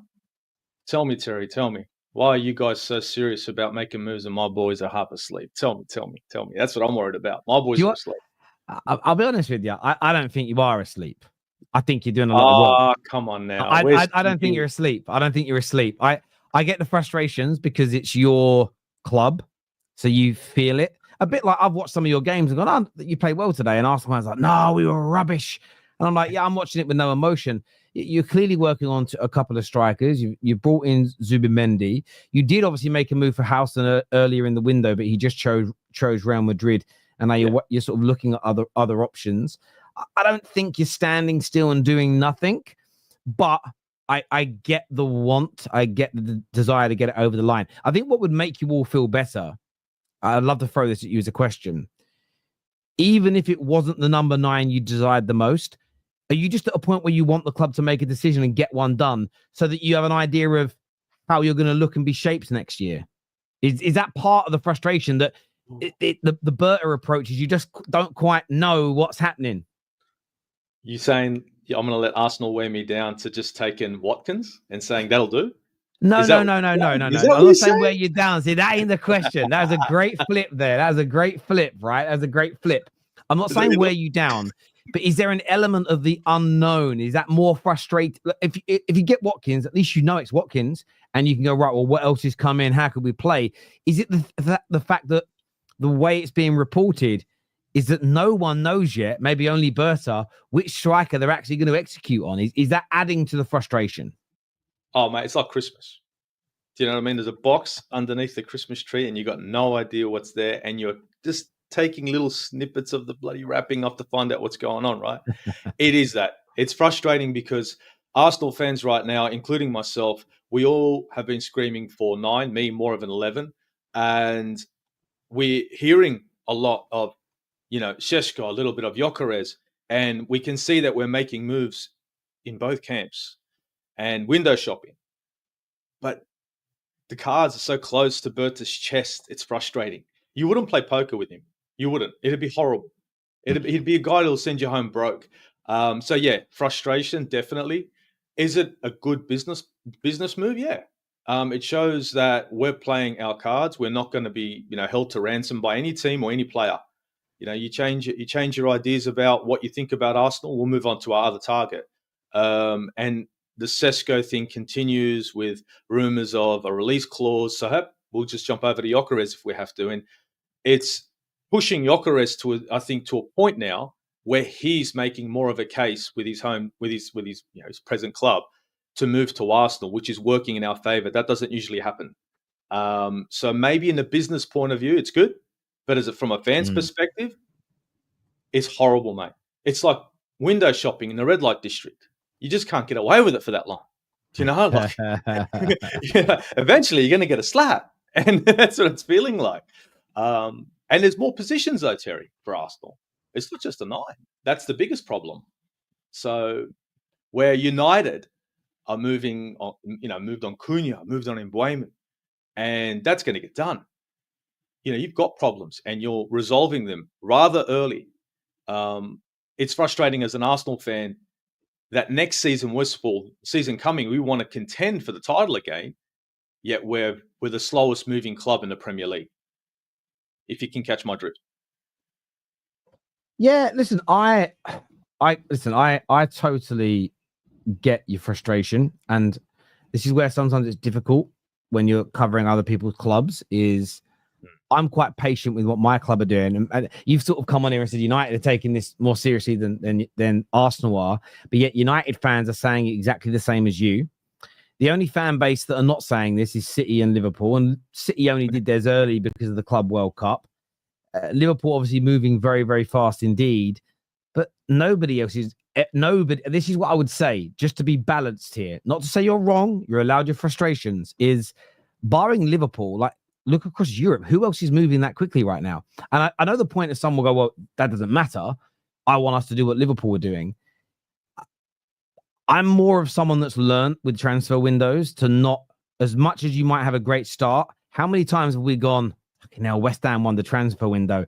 Speaker 5: Tell me, Terry, tell me. Why are you guys so serious about making moves and my boys are half asleep? Tell me. That's what I'm worried about. My boys are asleep.
Speaker 1: I'll be honest with you. I don't think you are asleep. I think you're doing a lot of work.
Speaker 5: Oh, come on now.
Speaker 1: I don't think you're asleep. I don't think you're asleep. I get the frustrations because it's your club, so you feel it. A bit like I've watched some of your games and gone, oh, you played well today. And Arsenal fans like, no, we were rubbish. And I'm like, yeah, I'm watching it with no emotion. You're clearly working on a couple of strikers. You brought in Zubimendi. You did obviously make a move for Housen earlier in the window, but he just chose Real Madrid. And now you're sort of looking at other options. I don't think you're standing still and doing nothing, but I get the want. I get the desire to get it over the line. I think what would make you all feel better, I'd love to throw this at you as a question. Even if it wasn't the number 9 you desired the most, are you just at a point where you want the club to make a decision and get one done so that you have an idea of how you're going to look and be shaped next year? Is that part of the frustration that the Berta approach is you just don't quite know what's happening?
Speaker 5: You saying I'm going to let Arsenal wear me down to just taking Watkins and saying that'll do?
Speaker 1: No. I'm not saying wear you down. See, that ain't the question. That was a great flip there. That was a great flip, right? That was a great flip. I'm not saying wear you down, but is there an element of the unknown? Is that more frustrating? If you get Watkins, at least you know it's Watkins, and you can go, right, well, what else is coming? How could we play? Is it the fact that the way it's being reported is that no one knows yet, maybe only Berta, which striker they're actually going to execute on? Is that adding to the frustration?
Speaker 5: Oh, mate, it's like Christmas. Do you know what I mean? There's a box underneath the Christmas tree and you got no idea what's there, and you're just taking little snippets of the bloody wrapping off to find out what's going on, right? It is that. It's frustrating because Arsenal fans right now, including myself, we all have been screaming for 9, me more of an 11, and we're hearing a lot of, Šeško, a little bit of Gyokeres, and we can see that we're making moves in both camps and window shopping. But the cards are so close to Berta's chest, it's frustrating. You wouldn't play poker with him. You wouldn't. It'd be horrible. He'd be a guy that'll send you home broke. So yeah, frustration, definitely. Is it a good business move? Yeah. It shows that we're playing our cards. We're not going to be, held to ransom by any team or any player. You change your ideas about what you think about Arsenal, we'll move on to our other target. And the Šeško thing continues with rumours of a release clause. So we'll just jump over to Gyökeres if we have to. And it's pushing Gyökeres to a point now where he's making more of a case with his his present club to move to Arsenal, which is working in our favour. That doesn't usually happen. So maybe in a business point of view, it's good. But from a fan's perspective, it's horrible, mate. It's like window shopping in the red light district. You just can't get away with it for that long. Do you know? Like, eventually you're going to get a slap. And that's what it's feeling like. And And there's more positions though, Terry, for Arsenal. It's not just a 9. That's the biggest problem. So where United are moving on, moved on Cunha, moved on Mbeuno, and that's going to get done. You've got problems and you're resolving them rather early. It's frustrating as an Arsenal fan that next season, season coming, we want to contend for the title again, yet we're the slowest moving club in the Premier League. If you can catch my drift.
Speaker 1: Yeah, listen, I totally get your frustration, and this is where sometimes it's difficult when you're covering other people's clubs. Is I'm quite patient with what my club are doing, and you've sort of come on here and said United are taking this more seriously than Arsenal are, but yet United fans are saying exactly the same as you. The only fan base that are not saying this is City and Liverpool, and City only did theirs early because of the Club World Cup. Liverpool obviously moving very, very fast indeed, but nobody else is. Nobody. This is what I would say, just to be balanced here. Not to say you're wrong. You're allowed your frustrations. Is barring Liverpool, like look across Europe. Who else is moving that quickly right now? And I know the point is some will go, well, that doesn't matter. I want us to do what Liverpool are doing. I'm more of someone that's learned with transfer windows to not, as much as you might have a great start. How many times have we gone, okay, now West Ham won the transfer window.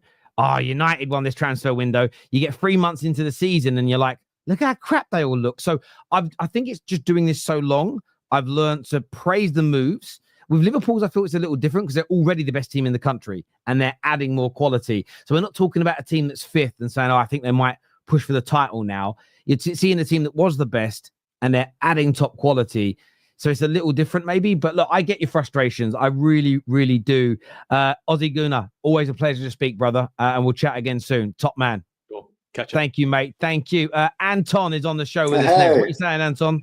Speaker 1: United won this transfer window. You get 3 months into the season and you're like, look how crap they all look. So I think it's just doing this so long. I've learned to praise the moves. With Liverpool's, I feel it's a little different because they're already the best team in the country and they're adding more quality. So we're not talking about a team that's 5th and saying, I think they might push for the title now. You're seeing a team that was the best and they're adding top quality. So it's a little different maybe. But look, I get your frustrations. I really, really do. Aussie Gooner, always a pleasure to speak, brother. And we'll chat again soon. Top man.
Speaker 5: Cool. Catch up.
Speaker 1: Thank you, mate. Thank you. Anton is on the show with us next. What are you saying, Anton?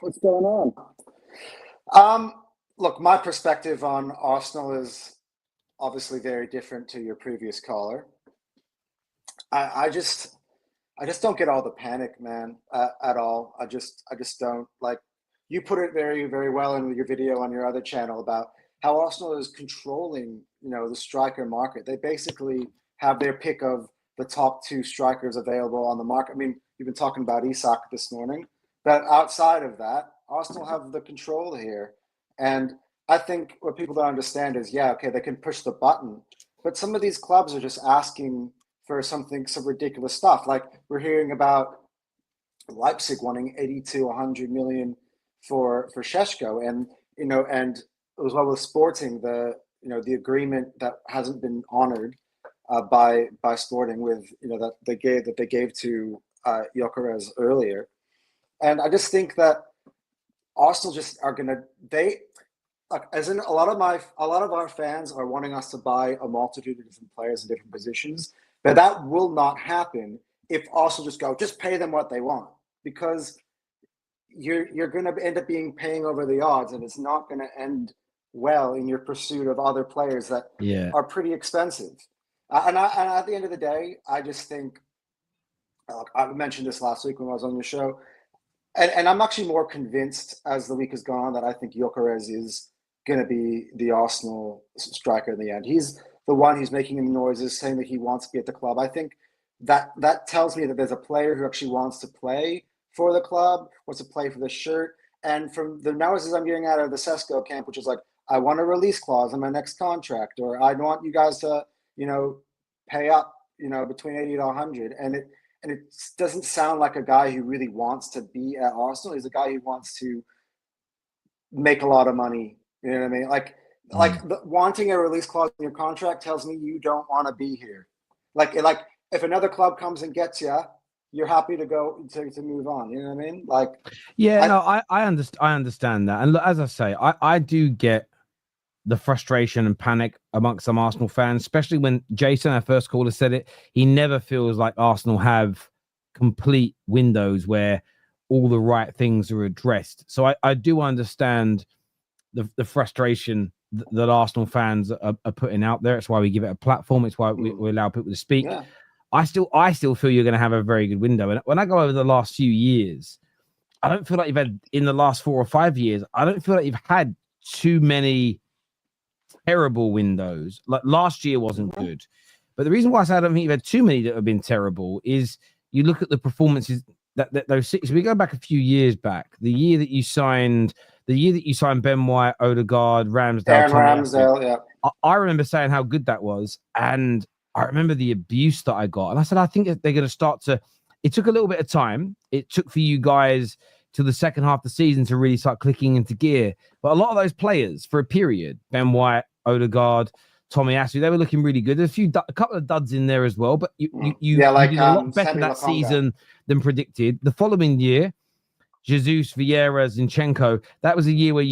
Speaker 6: What's going on? Look, my perspective on Arsenal is obviously very different to your previous caller. I just don't get all the panic, man, at all. I just don't. Like, you put it very, very well in your video on your other channel about how Arsenal is controlling, the striker market. They basically have their pick of the top 2 strikers available on the market. I mean, you've been talking about Isak this morning, but outside of that, Arsenal have the control here. And I think what people don't understand is, they can push the button, but some of these clubs are just asking for some ridiculous stuff. Like we're hearing about Leipzig wanting 80 to 100 million for Šeško, and and as well with Sporting, the agreement that hasn't been honored by Sporting with that they gave to Gyökeres earlier. And I just think that Arsenal just are gonna as in a lot of our fans are wanting us to buy a multitude of different players in different positions, but that will not happen if Arsenal just pay them what they want, because you're going to end up paying over the odds, and it's not going to end well in your pursuit of other players that are pretty expensive. And at the end of the day, I just think I mentioned this last week when I was on your show, and I'm actually more convinced as the week has gone that I think Gyökeres is going to be the Arsenal striker in the end. He's the one who's making the noises, saying that he wants to be at the club. I think that tells me that there's a player who actually wants to play for the club, wants to play for the shirt. And from the noises I'm getting out of the Šeško camp, which is like, I want a release clause in my next contract, or I want you guys to, pay up, between 80 to 100. And it doesn't sound like a guy who really wants to be at Arsenal. He's a guy who wants to make a lot of money. You know what I mean? Like wanting a release clause in your contract tells me you don't want to be here. Like if another club comes and gets you, you're happy to go to move on. You know what I mean? Like,
Speaker 1: I understand that. And look, as I say, I do get the frustration and panic amongst some Arsenal fans, especially when Jason, our first caller, said it. He never feels like Arsenal have complete windows where all the right things are addressed. So I do understand the frustration that Arsenal fans are putting out there. It's why we give it a platform. It's why we allow people to speak. Yeah. I still feel you're going to have a very good window. And when I go over the last few years, I don't feel like you've had, in the last 4 or 5 years, I don't feel like you've had too many terrible windows. Like last year wasn't good. But the reason why I say I don't think you've had too many that have been terrible is you look at the performances that those six. We go back a few years back. The year that you signed Ben White, Odegaard, Ramsdale,
Speaker 6: Aaron
Speaker 1: Tommy
Speaker 6: Ramsdale, yeah.
Speaker 1: I remember saying how good that was, and I remember the abuse that I got. And I said, I think they're going to start to. It took a little bit of time. It took for you guys to the second half of the season to really start clicking into gear. But a lot of those players, for a period, Ben White, Odegaard, Tommy Asu, they were looking really good. There's a couple of duds in there as well, but you did a lot better that season than predicted. The following year, Jesus, Vieira, Zinchenko, that was a year where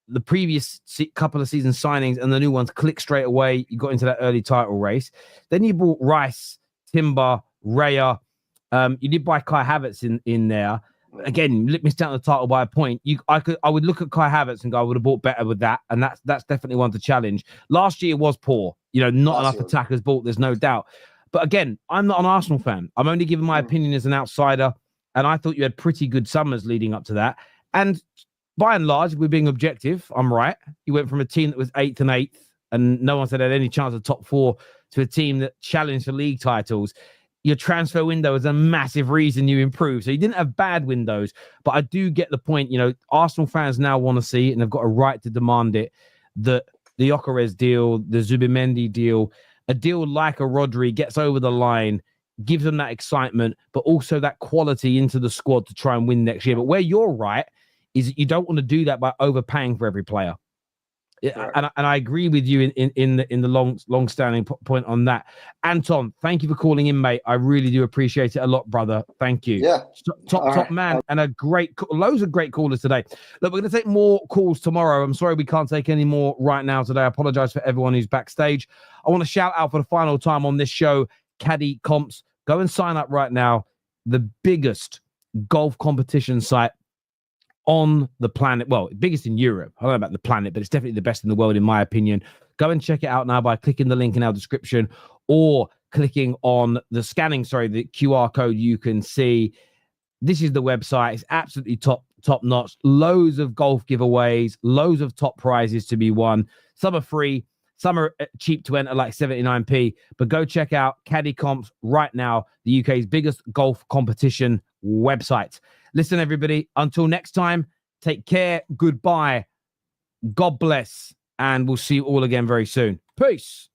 Speaker 1: the previous couple of season signings and the new ones clicked straight away. You got into that early title race. Then you bought Rice, Timber, Raya. You did buy Kai Havertz in there. Again, missed out on the title by a point. I would look at Kai Havertz and go, I would have bought better with that, and that's definitely one to challenge. Last year was poor. Not enough attackers bought. There's no doubt. But again, I'm not an Arsenal fan. I'm only giving my opinion as an outsider, and I thought you had pretty good summers leading up to that. And by and large, if we're being objective, I'm right. You went from a team that was 8th and 8th, and no one said had any chance of top 4, to a team that challenged for league titles. Your transfer window is a massive reason you improved. So you didn't have bad windows, but I do get the point. Arsenal fans now want to see, and they've got a right to demand it, that the Gyokeres deal, the Zubimendi deal, a deal like a Rodri gets over the line, gives them that excitement, but also that quality into the squad to try and win next year. But where you're right is that you don't want to do that by overpaying for every player.
Speaker 6: Right.
Speaker 1: And I agree with you in the long-standing point on that. Anton, thank you for calling in, mate. I really do appreciate it a lot, brother. Thank you.
Speaker 6: Yeah.
Speaker 1: Top man, and loads of great callers today. Look, we're going to take more calls tomorrow. I'm sorry we can't take any more right now today. I apologize for everyone who's backstage. I want to shout out for the final time on this show, Caddy Comps. Go and sign up right now. The biggest golf competition site on the planet. Well, biggest in Europe. I don't know about the planet, but it's definitely the best in the world, in my opinion. Go and check it out now by clicking the link in our description or clicking on the QR code. You can see this is the website. It's absolutely top notch. Loads of golf giveaways, loads of top prizes to be won. Some are free, some are cheap to enter, like 79p. But go check out Caddy Comps right now, the UK's biggest golf competition website. Listen, everybody, until next time, take care, goodbye, God bless, and we'll see you all again very soon. Peace.